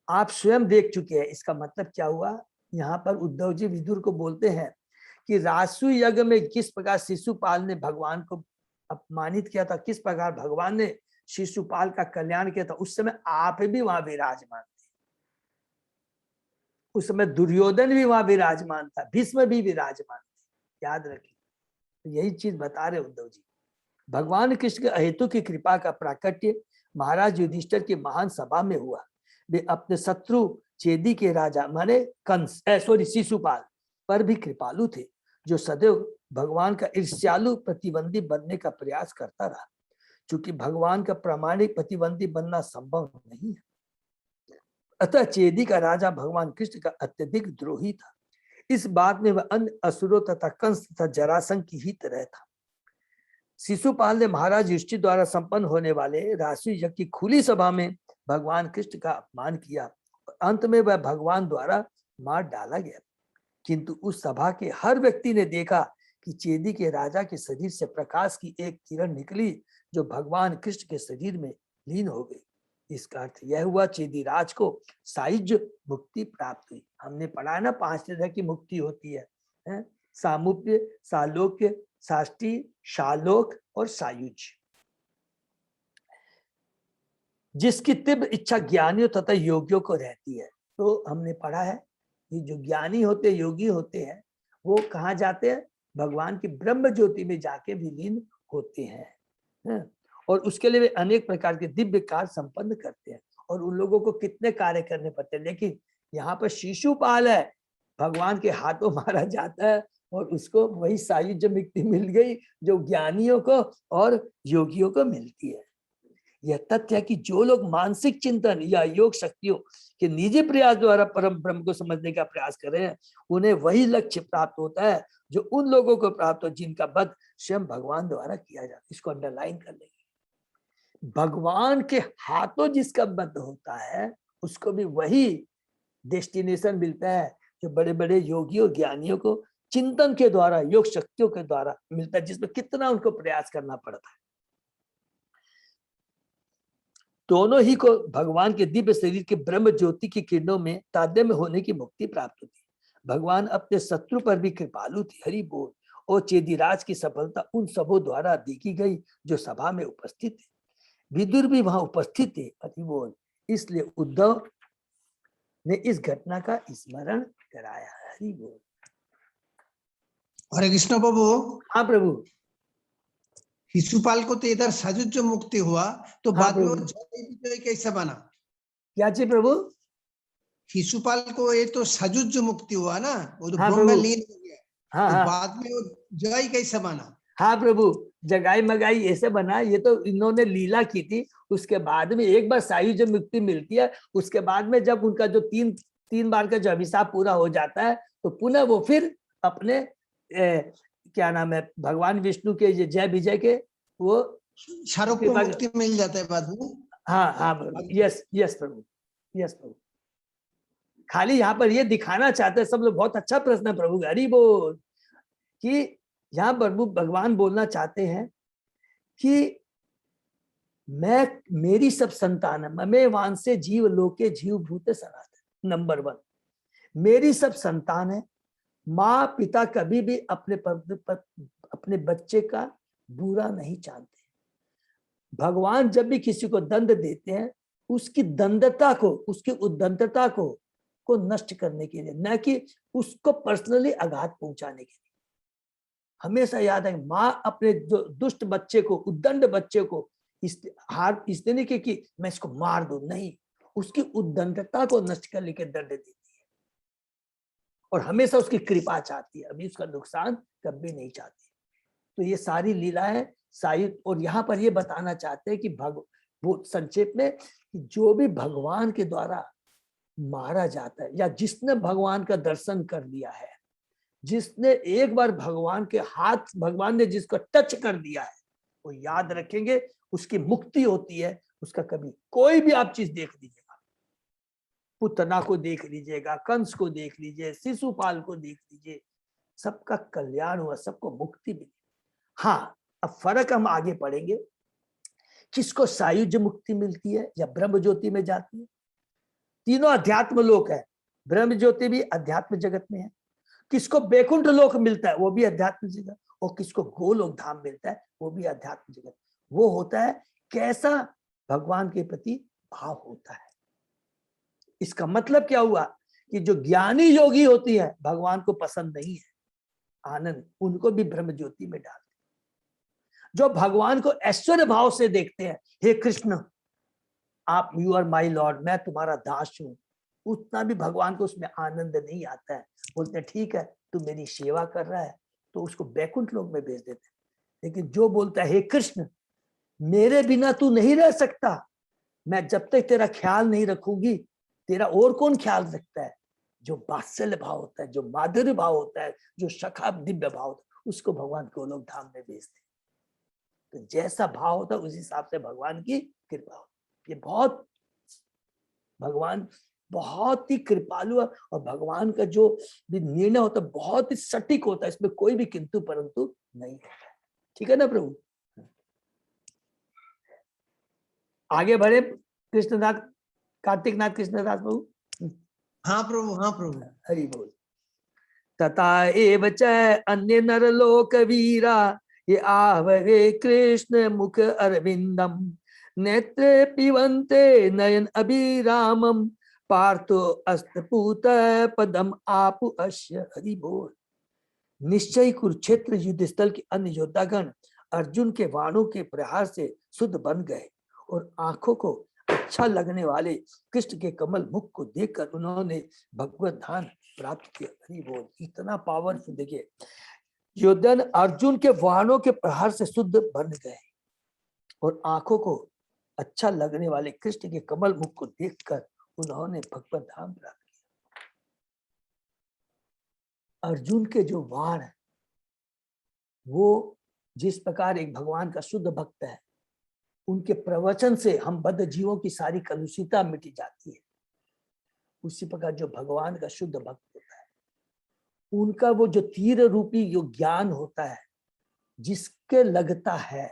आप स्वयं देख चुके हैं। इसका मतलब क्या हुआ? यहाँ पर उद्धव जी विदुर को बोलते हैं कि रासु यज्ञ में किस प्रकार शिशुपाल ने भगवान को अपमानित किया था, किस प्रकार भगवान ने शिशुपाल का कल्याण किया था, उस समय आप भी वहां विराजमान थे। उस समय दुर्योधन भी वहां विराजमान था, भीष्म भी विराजमान थे। याद रखिए, तो यही चीज बता रहे उद्धव जी। भगवान कृष्ण के अहेतु की कृपा का प्राकट्य महाराज युधिष्ठिर की महान सभा में हुआ। वे अपने शत्रु चेदी के राजा माने कंस शिशुपाल पर भी कृपालु थे, जो सदैव भगवान का ईर्ष्यालु प्रतिबंधी बनने का प्रयास करता रहा। चूंकि भगवान का प्रामाणिक प्रतिबंधी बनना संभव नहीं है, अतः चेदी का राजा भगवान कृष्ण का अत्यधिक द्रोही था। इस बात में वह अन्य असुरों तथा कंस तथा जरासंध की ही तरह था। शिशुपाल ने महाराज युधिष्ठिर द्वारा संपन्न होने वाले रासु यज्ञ की खुली सभा में भगवान कृष्ण का अपमान किया और अंत में वह भगवान द्वारा मार डाला गया। किंतु उस सभा के हर व्यक्ति ने देखा कि चेदी के राजा के शरीर से प्रकाश की एक किरण निकली जो भगवान कृष्ण के शरीर में लीन हो गई। इसका अर्थ यह हुआ चेदी राज को सायुज्य मुक्ति प्राप्त हुई। हमने पढ़ा ना 5 तरह की मुक्ति होती है, सामुप्य, सालोक्य, साष्टी, शालोक और सायुज्य। जिसकी तीव्र इच्छा ज्ञानियों तथा योगियों को रहती है। तो हमने पढ़ा है कि जो ज्ञानी होते, योगी होते हैं, वो कहाँ जाते हैं? भगवान की ब्रह्म ज्योति में जाके विलीन होते हैं। और उसके लिए वे अनेक प्रकार के दिव्य कार्य संपन्न करते हैं। और उन लोगों को कितने कार्य करने पड़ते हैं, लेकिन यहाँ पर शिशुपाल है, भगवान के हाथों मारा जाता है और उसको वही सायुज्य मुक्ति मिल गई जो ज्ञानियों को और योगियों को मिलती है। यह तथ्य है कि जो लोग मानसिक चिंतन या योग शक्तियों के निजी प्रयास द्वारा परम ब्रह्म को समझने का प्रयास कर रहे हैं, उन्हें वही लक्ष्य प्राप्त होता है जो उन लोगों को प्राप्त हो जिनका वध स्वयं भगवान द्वारा किया जाता है। इसको अंडरलाइन कर लेंगे। भगवान के हाथों जिसका वध होता है उसको भी वही डेस्टिनेशन मिलता है जो बड़े बड़े योगियों ज्ञानियों को चिंतन के द्वारा योग शक्तियों के द्वारा मिलता है, जिसमें कितना उनको प्रयास करना पड़ता है। दोनों ही को भगवान के दिव्य शरीर के ब्रह्म ज्योति की किरणों में तादात्म्य होने की मुक्ति प्राप्त होती है। भगवान अपने शत्रु पर भी कृपालु थे। हरि बोल। और चेदीराज की सफलता उन सबों द्वारा देखी गई जो सभा में उपस्थित थे। विदुर भी वहां उपस्थित थे। हरि बोल। इसलिए उद्धव ने इस घटना का स्मरण कराया। हरि बोल। हरे कृष्ण प्रभु। हाँ प्रभु। शिशुपाल को तो इधर सायुज्य मुक्ति हुआ, तो हाँ बाद में वो प्रभु। जय विजय कैसे बना? क्या चाहिए प्रभु? शिशुपाल को ये तो सायुज्य मुक्ति हुआ ना, वो तो हाँ ब्रह्म में प्रभु। लीन हो गया, हाँ तो हाँ बाद में वो जय कैसे बना? हाँ प्रभु, जगाई मगाई ऐसे बना। ये तो इन्होंने लीला की थी। उसके बाद में एक बार सायुज्य मुक्ति मिलती है, उसके बाद में जब उनका जो तीन बार का जो अभिशाप पूरा हो जाता है तो पुनः वो फिर अपने क्या नाम है भगवान विष्णु के जय विजय के वो शारों मुक्ति मिल जाता है बाद में। हाँ हाँ प्रभु। यस यस प्रभु, यस प्रभु। खाली यहाँ पर ये दिखाना चाहते हैं सब लोग। बहुत अच्छा प्रश्न है प्रभु। हरि बोल। कि यहाँ प्रभु भगवान बोलना चाहते हैं कि मेरी सब संतान है, ममे वांसे जीव लोके जीव भूते सनातन। नंबर 1, मेरी सब संतान है। माँ पिता कभी भी अपने बच्चे का बुरा नहीं चाहते। भगवान जब भी किसी को दंड देते हैं उसकी दंडता को, उसकी उद्दंडता को नष्ट करने के लिए, न कि उसको पर्सनली आघात पहुंचाने के लिए। हमेशा याद है, माँ अपने जो दुष्ट बच्चे को, उद्दंड बच्चे को इसलिए नहीं कि मैं इसको मार दूं, नहीं, उसकी उद्दंडता को नष्ट करने के दंड देती है और हमेशा उसकी कृपा चाहती है, अभी उसका नुकसान कभी नहीं चाहती। तो ये सारी लीलाएं सायुज्य। और यहाँ पर ये बताना चाहते हैं कि वो संक्षेप में जो भी भगवान के द्वारा मारा जाता है या जिसने भगवान का दर्शन कर लिया है, जिसने एक बार भगवान के हाथ, भगवान ने जिसको टच कर दिया है, वो याद रखेंगे उसकी मुक्ति होती है। उसका कभी कोई भी आप चीज देख लीजिएगा, पुतना को देख लीजिएगा, कंस को देख लीजिए, शिशुपाल को देख लीजिए, सबका कल्याण हुआ, सबको मुक्ति मिली। हाँ, अब फर्क हम आगे पढ़ेंगे। किसको सायुज्य मुक्ति मिलती है या ब्रह्म ज्योति में जाती है? तीनों अध्यात्म लोक है। ब्रह्म ज्योति भी अध्यात्म जगत में है। किसको बैकुंठ लोक मिलता है वो भी अध्यात्म जगत, और किसको गोलोक धाम मिलता है वो भी अध्यात्म जगत। वो होता है कैसा भगवान के प्रति भाव होता है। इसका मतलब क्या हुआ कि जो ज्ञानी योगी होती है भगवान को पसंद नहीं है आनंद, उनको भी ब्रह्म ज्योति में डालते। जो भगवान को ऐश्वर्य भाव से देखते हैं, हे कृष्ण आप यू आर माई लॉर्ड, मैं तुम्हारा दास हूं, उतना भी भगवान को उसमें आनंद नहीं आता है। बोलते ठीक है तू मेरी सेवा कर रहा है, तो उसको बैकुंठ लोक में भेज देते। लेकिन जो बोलता है हे कृष्ण मेरे बिना तू नहीं रह सकता, मैं जब तक तेरा ख्याल नहीं रखूंगी तेरा और कौन ख्याल रखता है, जो वात्सल्य भाव होता है, जो माधुर्य भाव होता है, जो सखा दिव्य भाव होता है, उसको भगवान गोलोक धाम में भेजते। तो जैसा भाव होता है उस हिसाब से भगवान की कृपा होती। ये बहुत भगवान बहुत ही कृपालु है और भगवान का जो भी निर्णय होता है बहुत ही सटीक होता है, इसमें कोई भी किंतु परंतु नहीं होता है। ठीक है ना प्रभु? आगे बढ़े कृष्णनाथ, कार्तिक नाथ कृष्णदास प्रभु। हाँ प्रभु, हाँ प्रभु। हरि बोल। तथा एव च अन्य नरलोक वीरा ये आवरे कृष्ण मुख अरविंदम नेत्रे पिबन्ते नयन अभिरामम पार्थो अस्तपूत पदम आपु अश्य। हरि बोल। निश्चय कुरुक्षेत्र युद्ध स्थल के अन्य योद्धागण अर्जुन के बाणों के प्रहार से शुद्ध बन गए और आंखों को अच्छा लगने वाले कृष्ण के कमल मुख को देखकर उन्होंने भगवत धाम प्राप्त किया। हरि बोल। इतना पावरफुल। देखिए, योद्धा अर्जुन के वाहनों के प्रहार से शुद्ध बन गए और आंखों को अच्छा लगने वाले कृष्ण के कमल मुख को देखकर उन्होंने भगवत धाम प्राप्त किया। अर्जुन के जो वाण है वो जिस प्रकार एक भगवान का शुद्ध भक्त है, उनके प्रवचन से हम बद्ध जीवों की सारी कलुषिता मिटी जाती है, उसी प्रकार जो भगवान का शुद्ध भक्त होता है, उनका वो जो तीर रूपी जो ज्ञान होता है, जिसके लगता है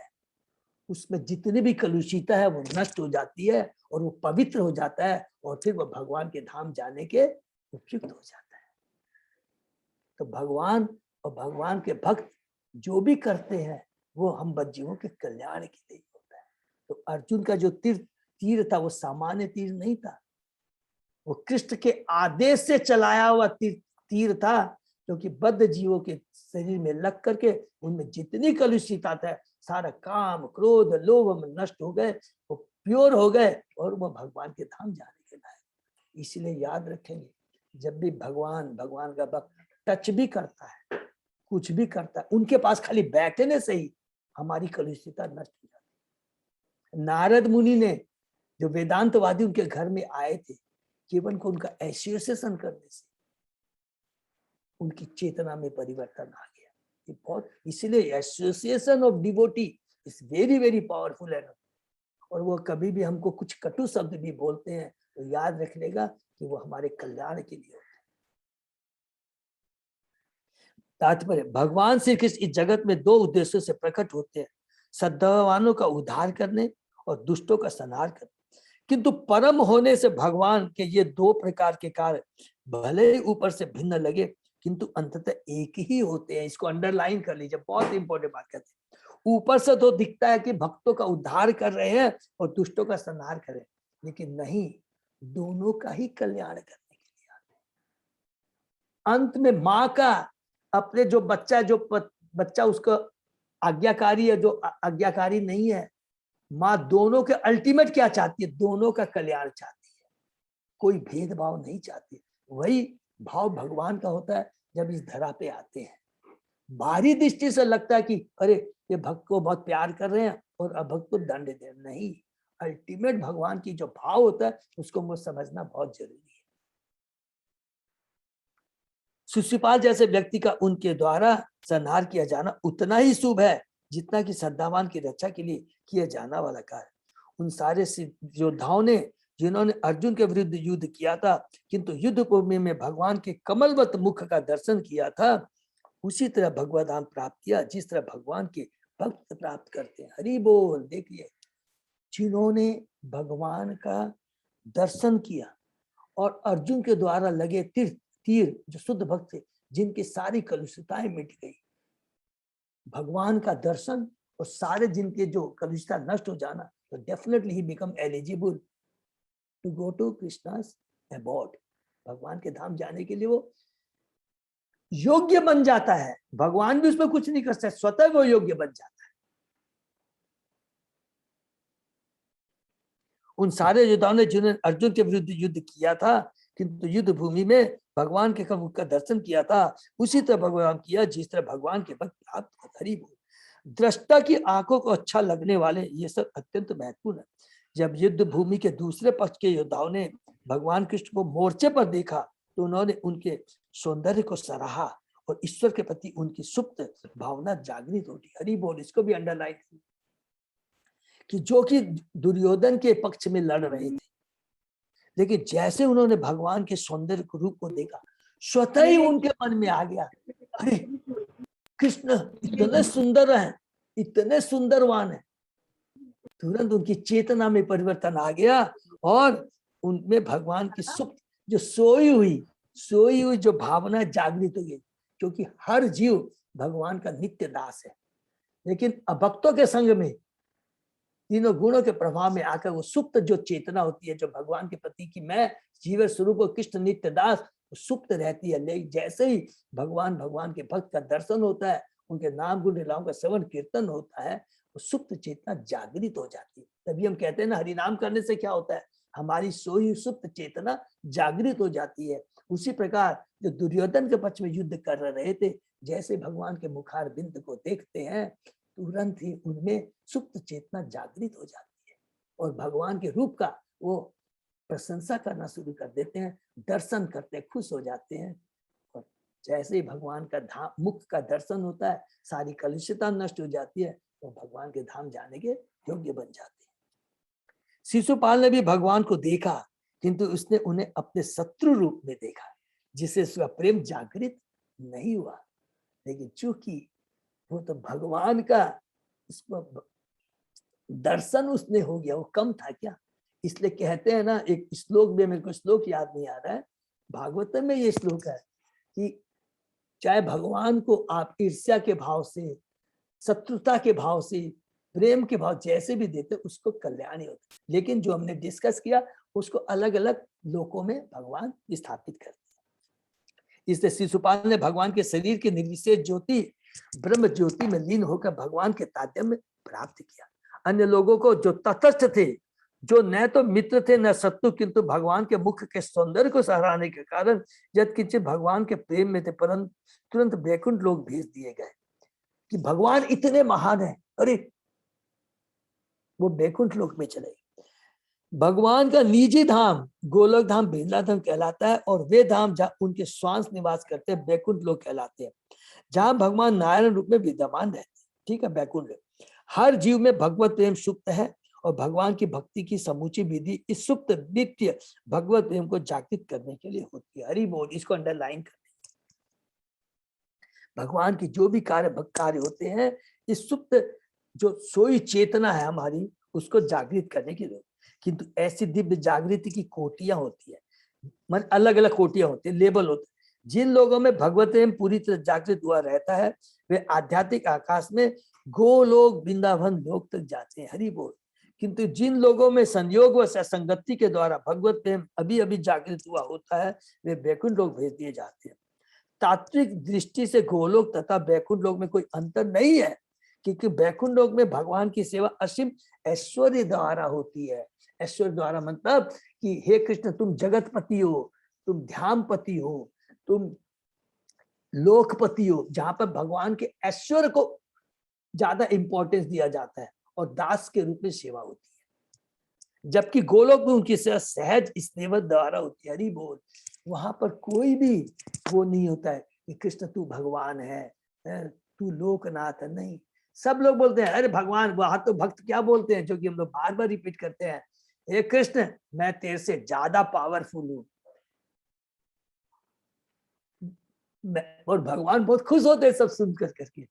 उसमें जितनी भी कलुषिता है वो नष्ट हो जाती है और वो पवित्र हो जाता है और फिर वो भगवान के धाम जाने के उपयुक्त हो जाता है। तो भगवान और भगवान के भक्त जो भी करते हैं वो हम बद्ध-जीवों के कल्याण के लिए होता है। तो अर्जुन का जो तीर था वो सामान्य तीर नहीं था, वो कृष्ण के आदेश से चलाया हुआ तीर था, क्योंकि बद्ध जीवों के शरीर में लग करके उनमें जितनी कलुषिता था, सारा काम क्रोध लोभ नष्ट हो गए, वो प्योर हो गए और वो भगवान के धाम जाने के लायक। इसलिए याद रखेंगे, जब भी भगवान का भक्त टच भी करता है, कुछ भी करता है, उनके पास खाली बैठने से ही हमारी कलुषिता नष्ट हो जाती है। नारद मुनि ने जो वेदांतवादी उनके घर में आए थे, केवल को उनका एसोसिएशन करने से उनकी चेतना में परिवर्तन आ गया। ये बहुत, इसलिए association of devotee is very very powerful है। और वो कभी भी हमको कुछ कटु शब्द भी बोलते हैं तो याद रख लेगा कि वो हमारे कल्याण के लिए होते हैं। तात्पर्य, भगवान श्री कृष्ण इस जगत में दो उद्देश्यों से प्रकट होते हैं, सद्भावानों का उद्धार करने और दुष्टों का संहार करने। किंतु परम होने से भगवान के ये दो प्रकार के कार्य भले ही ऊपर से भिन्न लगे, किंतु अंततः एक ही होते हैं। इसको अंडरलाइन कर लीजिए, बहुत इंपॉर्टेंट बात कहते हैं। ऊपर से तो दिखता है कि भक्तों का उद्धार कर रहे हैं और दुष्टों का संहार कर रहे हैं, लेकिन नहीं, दोनों का ही कल्याण करने के लिए आते हैं। अंत में माँ का अपने जो बच्चा उसका आज्ञाकारी है, जो आज्ञाकारी नहीं है, माँ दोनों के अल्टीमेट क्या चाहती है? दोनों का कल्याण चाहती है, कोई भेदभाव नहीं चाहती। वही भाव भगवान का होता है जब इस धरा पे आते हैं। बाहरी दृष्टि से लगता है कि अरे ये भक्त को बहुत प्यार कर रहे हैं और अभक्त को दंड दे, नहीं, अल्टीमेट भगवान की जो भाव होता है उसको मुझे समझना बहुत जरूरी है। शिशुपाल जैसे व्यक्ति का उनके द्वारा संहार किया जाना उतना ही शुभ है जितना कि श्रद्धावान की रक्षा के लिए किया जाना वाला कार्य। उन सारे योद्धाओं ने जिन्होंने अर्जुन के विरुद्ध युद्ध किया था, किंतु युद्ध भूमि में भगवान के कमलवत मुख का दर्शन किया था, उसी तरह भगवत धाम प्राप्त किया जिस तरह भगवान के भक्त प्राप्त करते हैं। हरि बोल। देखिए, जिन्होंने भगवान का दर्शन किया और अर्जुन के द्वारा लगे तीर जो शुद्ध भक्त थे, जिनकी सारी कलुषिताएं मिट गई, भगवान का दर्शन और सारे जिनके जो कलुषिता नष्ट हो जाना, तो डेफिनेटली ही become eligible to go to Krishna's abode. भगवान के धाम जाने के लिए वो योग्य बन जाता है। भगवान भी उसमें कुछ नहीं कर सकते, स्वतः वो योग्य बन जाता है। उन सारे योद्धाओं ने जिन्होंने अर्जुन के विरुद्ध युद्ध किया था, किंतु युद्ध भूमि में भगवान के मुख का दर्शन किया था, उसी तरह भगवान किया जिस तरह भगवान के भक्त प्राप्त। हरि बोल। दृष्टा की आंखों को अच्छा लगने वाले ये सब अत्यंत महत्वपूर्ण है। जब युद्ध भूमि के दूसरे पक्ष के योद्धाओं ने भगवान कृष्ण को मोर्चे पर देखा तो उन्होंने उनके सौंदर्य को सराहा और ईश्वर के प्रति उनकी सुप्त भावना जागृत होती। हरि बोल। इसको भी अंडरलाइन कि जो कि दुर्योधन के पक्ष में लड़ रहे थे, लेकिन जैसे उन्होंने भगवान के सौंदर्य रूप को देखा, स्वतः ही उनके मन में आ गया, अरे कृष्ण इतने सुंदर हैं, इतने सुंदरवान है। तुरंत उनकी चेतना में परिवर्तन आ गया और उनमें भगवान की सुप्त जो सोई हुई जो भावना जागृत हो गई, क्योंकि हर जीव भगवान का नित्य दास है। लेकिन अभक्तों के संग में तीनों गुणों के प्रभाव में आकर वो सुप्त जो चेतना होती है, जो भगवान के प्रति कि मैं जीव स्वरूप कृष्ण नित्य दास, सुप्त रहती है, लेकिन जैसे ही भगवान के भक्त का दर्शन होता है, उनके नाम गुण लीलाओं का श्रवण कीर्तन होता है, वो सुप्त चेतना जागृत हो जाती है। तभी हम कहते हैं ना, हरि नाम करने से क्या होता है, हमारी सोई सुप्त चेतना जागृत हो जाती है। उसी प्रकार जो दुर्योधन के पक्ष में युद्ध कर रहे थे, जैसे भगवान के मुखार बिंद को देखते हैं, तुरंत ही उनमें सुप्त चेतना जागृत हो जाती है और भगवान के रूप का वो प्रशंसा करना शुरू कर देते हैं, दर्शन करते खुश हो जाते हैं। और जैसे ही भगवान का धाम मुख का दर्शन होता है, सारी कलुषता नष्ट हो जाती है, तो भगवान के धाम जाने के योग्य बन जाते हैं। शिशुपाल ने भी भगवान को देखा, किंतु उसने उन्हें अपने शत्रु रूप में देखा, जिससे उसका प्रेम जागृत नहीं हुआ। लेकिन चूंकि वो तो भगवान का उसको दर्शन उसने हो गया, वो कम था क्या? इसलिए कहते हैं ना, एक श्लोक में, मेरे को श्लोक याद नहीं आ रहा है, भागवतम में ये श्लोक है कि चाहे भगवान को आप ईर्ष्या के भाव से, शत्रुता के भाव से, प्रेम के भाव जैसे भी देते, उसको कल्याण ही होता। लेकिन जो हमने डिस्कस किया, उसको अलग अलग लोकों में भगवान स्थापित करते हैं। इसलिए शिशुपाल ने भगवान के शरीर की निर्विशेष ज्योति ब्रह्म ज्योति में लीन होकर भगवान के तादात्म्य प्राप्त किया। अन्य लोगों को जो तटस्थ थे, जो न तो मित्र थे न शत्रु, किंतु भगवान के मुख के सौंदर्य को सराहने के कारण जब किंचित भगवान के प्रेम में थे, परंतु तुरंत बैकुंठ लोग भेज दिए गए कि भगवान इतने महान है, अरे वो बैकुंठ लोक में चले गए। भगवान का निजी धाम गोलोक धाम वृंदावन कहलाता है, और वे धाम जहाँ उनके श्वास निवास करते हैं बैकुंठ लोक कहलाते हैं, जहाँ भगवान नारायण रूप में विद्यमान रहते हैं। ठीक है, बैकुंठ लोक। हर जीव में भगवत प्रेम सुप्त है, और भगवान की भक्ति की समूची विधि इस सुप्त नित्य भगवत प्रेम को जागृत करने के लिए होती है। हरि बोल, इसको अंडरलाइन करते हैं। भगवान की जो भी कार्य होते हैं, इस सुप्त जो सोई चेतना है हमारी, उसको जागृत करने की जरूरत। किंतु ऐसी दिव्य जागृति की कोटियां होती है, मन अलग अलग कोटियां होती है, लेवल होते हैं। जिन लोगों में भगवत प्रेम पूरी तरह जागृत हुआ रहता है, वे आध्यात्मिक आकाश में गोलोक वृंदावन लोक तक जाते हैं। हरि बोल। किंतु जिन लोगों में संयोग व संगति के द्वारा भगवत प्रेम अभी अभी जागृत हुआ होता है, वे बैकुंठ लोक भेज दिए जाते हैं। तात्विक दृष्टि से गोलोक तथा बैकुंठ लोक में कोई अंतर नहीं है, क्योंकि बैकुंठ लोक में भगवान की सेवा असीम ऐश्वर्य द्वारा होती है। ऐश्वर्य द्वारा मतलब कि हे कृष्ण, तुम जगतपति हो, तुम ध्यानपति हो, तुम लोकपति हो, जहां पर भगवान के ऐश्वर्य को ज्यादा इंपॉर्टेंस दिया जाता है और दास के रूप में सेवा होती है। जबकि गोलोक में उनकी सेवा सहज स्नेह द्वारा होती है। हरि बोल। वहां पर कोई भी वो नहीं होता है कि कृष्ण तू भगवान है, तू लोकनाथ है, नहीं। सब लोग बोलते हैं अरे भगवान, वहां तो भक्त क्या बोलते हैं, जो कि हम लोग बार बार रिपीट करते हैं, हे कृष्ण मैं तेरे से ज्यादा पावरफुल हूं। और भगवान बहुत खुश होते हैं सब सुनकर करके।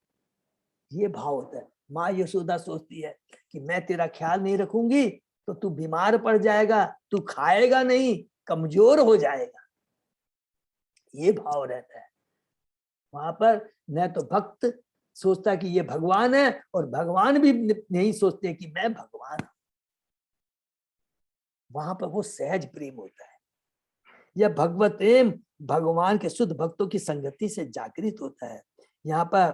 ये भाव होता है। माँ यशोदा सोचती है कि मैं तेरा ख्याल नहीं रखूंगी तो तू बीमार पड़ जाएगा, तू खाएगा नहीं, कमजोर हो जाएगा। ये भाव रहता है वहां पर। न तो भक्त सोचता कि ये भगवान है, और भगवान भी नहीं सोचते कि मैं भगवान हूं। वहां पर वो सहज प्रेम होता है। यह भगवत प्रेम भगवान के शुद्ध भक्तों की संगति से जागृत होता है। यहाँ पर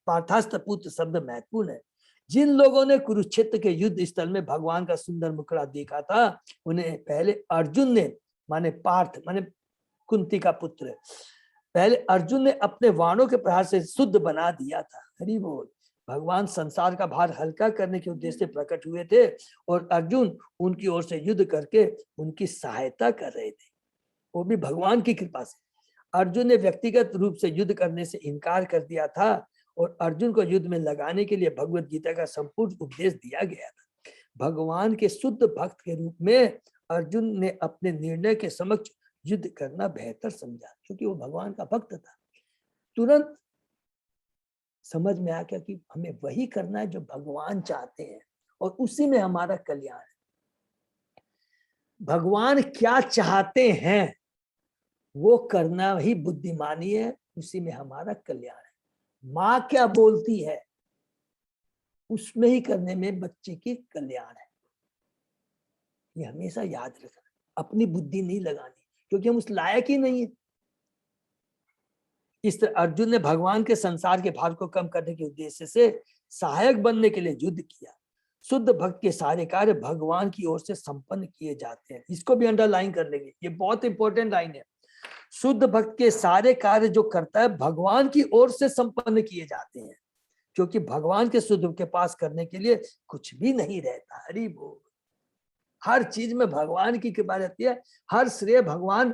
पार्थास्थ पुत्र शब्द महत्वपूर्ण है। जिन लोगों ने कुरुक्षेत्र के युद्ध स्थल में भगवान का सुंदर मुखड़ा देखा था, उन्हें पहले अर्जुन ने, माने पार्थ माने कुंती का पुत्र, पहले अर्जुन ने अपने वाणों के प्रहार से शुद्ध बना दिया था। हरि बोल। भगवान संसार का भार हल्का करने के उद्देश्य से प्रकट हुए थे, और अर्जुन उनकी ओर से युद्ध करके उनकी सहायता कर रहे थे, वो भी भगवान की कृपा से। अर्जुन ने व्यक्तिगत रूप से युद्ध करने से इनकार कर दिया था, और अर्जुन को युद्ध में लगाने के लिए भगवत गीता का संपूर्ण उपदेश दिया गया था। भगवान के शुद्ध भक्त के रूप में अर्जुन ने अपने निर्णय के समक्ष युद्ध करना बेहतर समझा, क्योंकि वो भगवान का भक्त था। तुरंत समझ में आ गया कि हमें वही करना है जो भगवान चाहते हैं, और उसी में हमारा कल्याण है। भगवान क्या चाहते हैं वो करना ही बुद्धिमानी है, उसी में हमारा कल्याण है। माँ क्या बोलती है उसमें ही करने में बच्चे की कल्याण है। ये हमेशा याद रखना, अपनी बुद्धि नहीं लगानी, क्योंकि हम उस लायक ही नहीं है। इस तरह अर्जुन ने भगवान के संसार के भार को कम करने के उद्देश्य से सहायक बनने के लिए युद्ध किया। शुद्ध भक्त के सारे कार्य भगवान की ओर से संपन्न किए जाते हैं। इसको भी अंडरलाइन कर लेंगे, ये बहुत इंपॉर्टेंट लाइन है। शुद्ध भक्त के सारे कार्य जो करता है भगवान की ओर से संपन्न किए जाते हैं, क्योंकि भगवान के शुद्ध के पास करने के लिए कुछ भी नहीं रहता। हरि बोल। हर चीज में भगवान की कृपा रहती है। हर श्रेय भगवान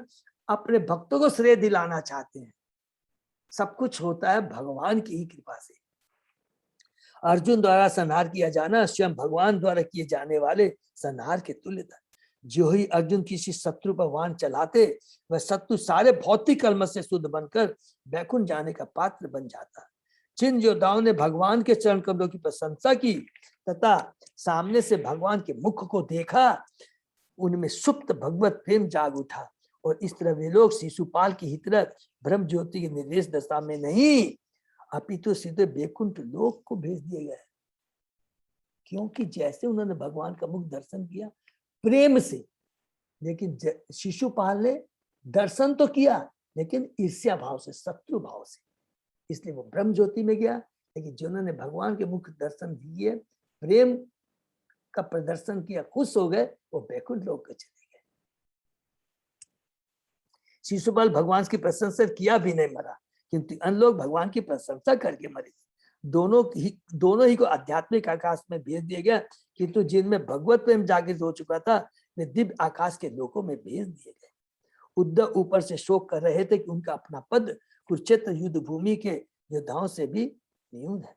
अपने भक्तों को श्रेय दिलाना चाहते हैं। सब कुछ होता है भगवान की ही कृपा से। अर्जुन द्वारा संहार किया जाना स्वयं भगवान द्वारा किए जाने वाले संहार के तुल्य था। जो ही अर्जुन किसी शत्रु पर वाण चलाते, वह शत्रु सारे भौतिक कर्म से शुद्ध बनकर बैकुंठ जाने का पात्र बन जाता। जिन योद्धाओं ने भगवान के चरण कमलों की प्रशंसा की तथा सामने से भगवान के मुख को देखा, उनमें सुप्त भगवत प्रेम जाग उठा और इस तरह वे लोग शिशुपाल की हितरत ब्रह्म ज्योति के निर्देश दशा में नहीं अपितु सीधे बैकुंठ लोक को भेज दिए गए। क्योंकि जैसे उन्होंने भगवान का मुख दर्शन किया प्रेम से, लेकिन शिशुपाल ने दर्शन तो किया लेकिन ईर्ष्या भाव से, शत्रु भाव से, इसलिए वो ब्रह्म ज्योति में गया। लेकिन जिन्होंने भगवान के मुख दर्शन दिए, प्रेम का प्रदर्शन किया, खुश हो गए, वो बैकुंठ लोक को चले गए। शिशुपाल भगवान की प्रशंसा किया भी नहीं मरा, किंतु अन्य लोग भगवान की प्रशंसा करके मरे। दोनों ही को आध्यात्मिक आकाश में भेज दिया गया, किंतु जिनमें भगवत प्रेम जागृत हो चुका था वे दिव्य आकाश के लोकों में भेज दिए गए। उद्धव ऊपर से शोक कर रहे थे कि उनका अपना पद कुरुक्षेत्र युद्ध भूमि के योद्धाओं से भी न्यून है,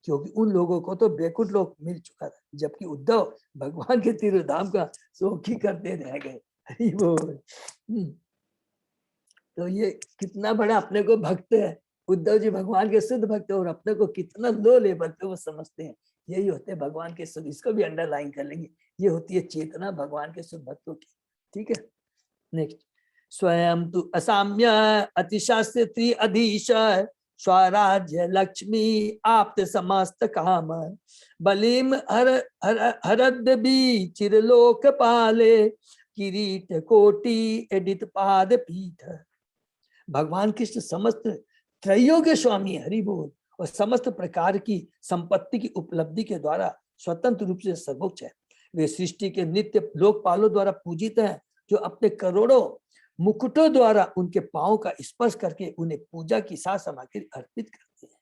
क्योंकि उन लोगों को तो बैकुंठ लोक मिल चुका था, जबकि उद्धव भगवान के तीर्थधाम का शोक ही करते रह गए। हरि बोल। तो ये कितना बड़ा अपने को भक्त है। उद्धव जी भगवान के शुद्ध भक्त है और अपने को कितना लो लेवल पे वो समझते हैं। यही होते हैं भगवान के शुद्ध, इसको भी अंडरलाइन कर लेंगे। ये होती है चेतना भगवान के शुद्ध भक्तों की। ठीक है, नेक्स्ट। स्वयं तु असाम्य अतिशास्त्री अधीश स्वराज्य लक्ष्मी आप्त समस्त काम बलिम हरद चिरलोक पाले किरीट कोटि एडित पाद पीठ। भगवान कृष्ण समस्त त्रयों के स्वामी हरि बोल और समस्त प्रकार की संपत्ति की उपलब्धि के द्वारा स्वतंत्र रूप से सर्वोच्च है। वे सृष्टि के नित्य लोकपालों द्वारा पूजित हैं, जो अपने करोड़ों मुकुटों द्वारा उनके पांव का स्पर्श करके उन्हें पूजा की साथ सामग्री अर्पित करते हैं।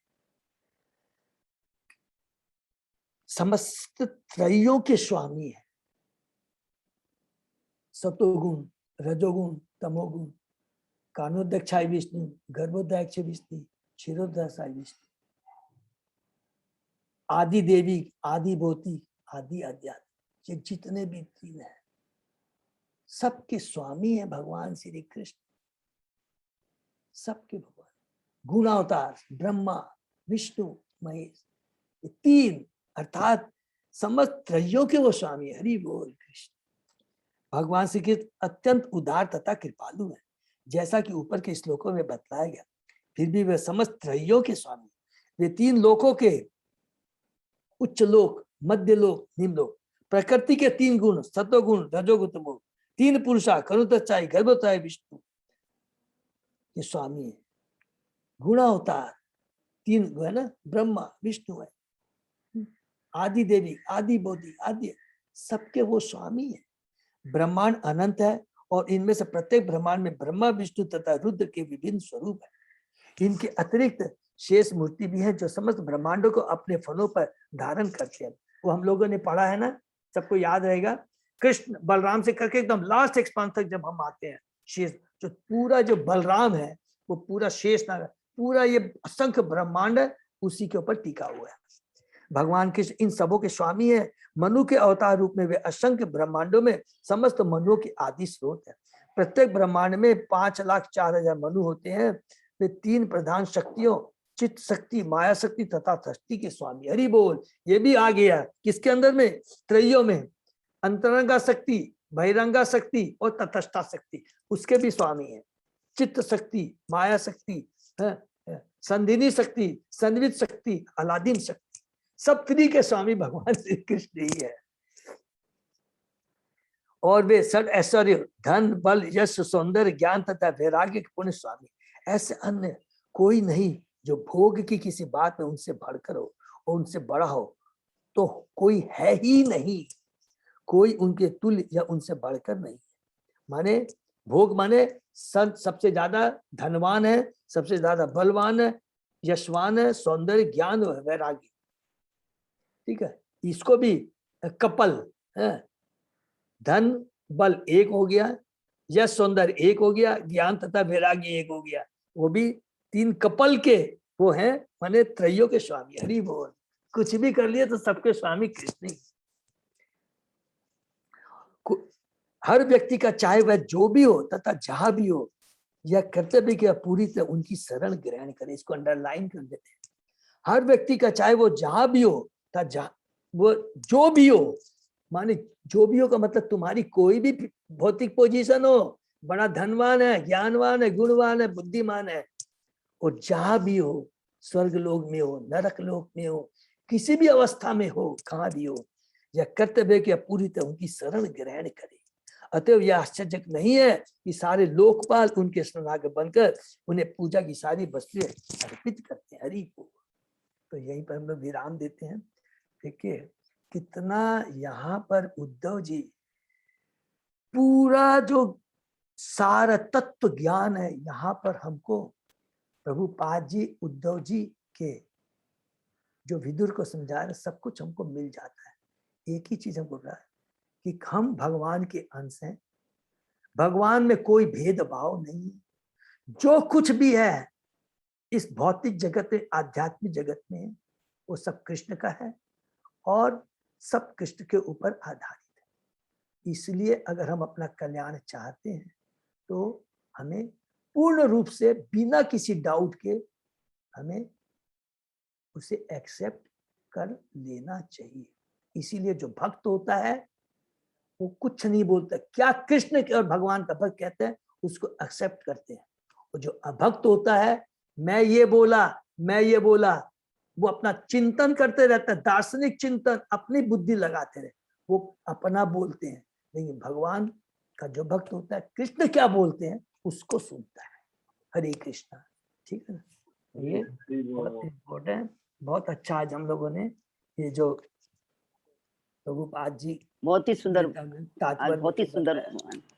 समस्त त्रयों के स्वामी है। सतोगुण, रजोगुण, तमोगुण, कानोदक्षाय विष्णु, गर्भोदक्ष विष्णु, क्षीरोदक्षाय विष्णु, आदि देवी, आदि भौतिक, आदि अध्यात्म, ये जितने भी तीन है सबके स्वामी है भगवान श्री कृष्ण। सबके भगवान गुणावतार ब्रह्मा विष्णु महेश, ये तीन अर्थात समस्त त्रयों के वो स्वामी। हरि बोल कृष्ण। भगवान श्री कृष्ण अत्यंत उदार तथा कृपालु है, जैसा कि ऊपर के श्लोकों में बतलाया गया। फिर भी वे समस्त त्रयों के स्वामी। वे तीन लोकों के उच्च लोक, मध्य लोक, निम्न लोक, प्रकृति के तीन गुण सत्वगुण, रजोगुण, तमोगुण, तीन पुरुषा करुणोदय गर्भोदय विष्णु के स्वामी है। गुणावतार तीन है ना, ब्रह्मा विष्णु है, आदि देवी, आदि बोधि, आदि सबके वो स्वामी है। ब्रह्मांड अनंत है और इनमें से प्रत्येक ब्रह्मांड में ब्रह्मा विष्णु तथा रुद्र के विभिन्न स्वरूप है। इनके अतिरिक्त शेष मूर्ति भी है जो समस्त ब्रह्मांडों को अपने फलों पर धारण करते हैं। वो हम लोगों ने पढ़ा है ना, सबको याद रहेगा। कृष्ण बलराम से करके एकदम लास्ट एक्सपांस तक जब हम आते हैं, शेष जो पूरा जो बलराम है वो पूरा शेष नाग, पूरा ये असंख्य ब्रह्मांड है, उसी के ऊपर टिका हुआ है। भगवान कृष्ण इन सबों के स्वामी है। मनु के अवतार रूप में वे असंख्य ब्रह्मांडों में समस्त मनुओं के आदि स्रोत है। प्रत्येक ब्रह्मांड में 5,04,000 मनु होते हैं। वे तीन प्रधान शक्तियों चित्त शक्ति, माया शक्ति तथा सृष्टि के स्वामी। हरि बोल। ये भी आ गया किसके अंदर में, त्रयों में, अंतरंगा शक्ति, बहिरंगा शक्ति और तटस्था शक्ति, उसके भी स्वामी है। चित्त शक्ति, माया शक्ति, संधिनी शक्ति, संवित शक्ति, अलादीन शक्ति, सब त्रि के स्वामी भगवान श्री कृष्ण ही है। और वे षड ऐश्वर्य, धन, बल, यश, सौंदर्य, ज्ञान तथा वैराग्य के पूर्ण स्वामी। ऐसे अन्य कोई नहीं जो भोग की किसी बात में उनसे बढ़कर हो और उनसे बड़ा हो, तो कोई है ही नहीं, कोई उनके तुल्य या उनसे बढ़कर नहीं। माने भोग माने संत सबसे ज्यादा धनवान है, सबसे ज्यादा बलवान है, यशवान है, सौंदर्य, ज्ञान और वैराग्य, ठीक है। इसको भी कपल है, धन बल एक हो गया, यश सौंदर्य एक हो गया, ज्ञान तथा वैराग्य एक हो गया, वो भी 3 कपल के वो हैं, माने त्रयों के स्वामी। हरि बोल। कुछ भी कर लिए तो सबके स्वामी कृष्ण ही। हर व्यक्ति का चाहे वह जो भी हो तथा जहां भी हो, यह कर्तव्य की पूरी तरह उनकी शरण ग्रहण करे। इसको अंडरलाइन कर देते हैं। हर व्यक्ति का चाहे वो जहां भी हो तथा वो जो भी हो, माने जो भी हो का मतलब तुम्हारी कोई भी भौतिक पोजीशन हो, बड़ा धनवान है, ज्ञानवान है, गुणवान है, बुद्धिमान है, और जहां भी हो, स्वर्ग लोक में हो, नरक लोक में हो, किसी भी अवस्था में हो, कहां भी हो, यह कर्तव्य की पूरी तरह उनकी शरण ग्रहण करे। अतएव यह आश्चर्य नहीं है कि सारे लोकपाल उनके शरणागत बनकर उन्हें पूजा की सारी वस्तुएं अर्पित करते हैं। हरि को। तो यहीं पर हम लोग विराम देते हैं। देखिए कितना यहाँ पर उद्धव जी पूरा जो सारा तत्व ज्ञान है, यहाँ पर हमको प्रभुपाद जी उद्धव जी के जो विदुर को समझा रहे, सब कुछ हमको मिल जाता है। एक ही चीज हमको रहा है कि हम भगवान के अंश हैं, भगवान में कोई भेदभाव नहीं, जो कुछ भी है इस भौतिक जगत में, आध्यात्मिक जगत में, वो सब कृष्ण का है और सब कृष्ण के ऊपर आधारित है। इसलिए अगर हम अपना कल्याण चाहते हैं तो हमें पूर्ण रूप से बिना किसी डाउट के हमें उसे एक्सेप्ट कर लेना चाहिए। इसीलिए जो भक्त होता है वो कुछ नहीं बोलता, क्या कृष्ण और भगवान का भक्त कहते हैं उसको एक्सेप्ट करते हैं। और जो अभक्त होता है, मैं ये बोला, मैं ये बोला, वो अपना चिंतन करते रहता है, दार्शनिक चिंतन, अपनी बुद्धि लगाते रहे, वो अपना बोलते हैं। लेकिन भगवान का जो भक्त होता है, कृष्ण क्या बोलते हैं उसको सुनता है। हरे कृष्णा। ठीक है ना, ये बहुत इम्पोर्टेंट, बहुत अच्छा आज हम लोगों ने ये जो प्रभुपाद जी बहुत ही सुंदर, तात्पर्य बहुत ही सुंदर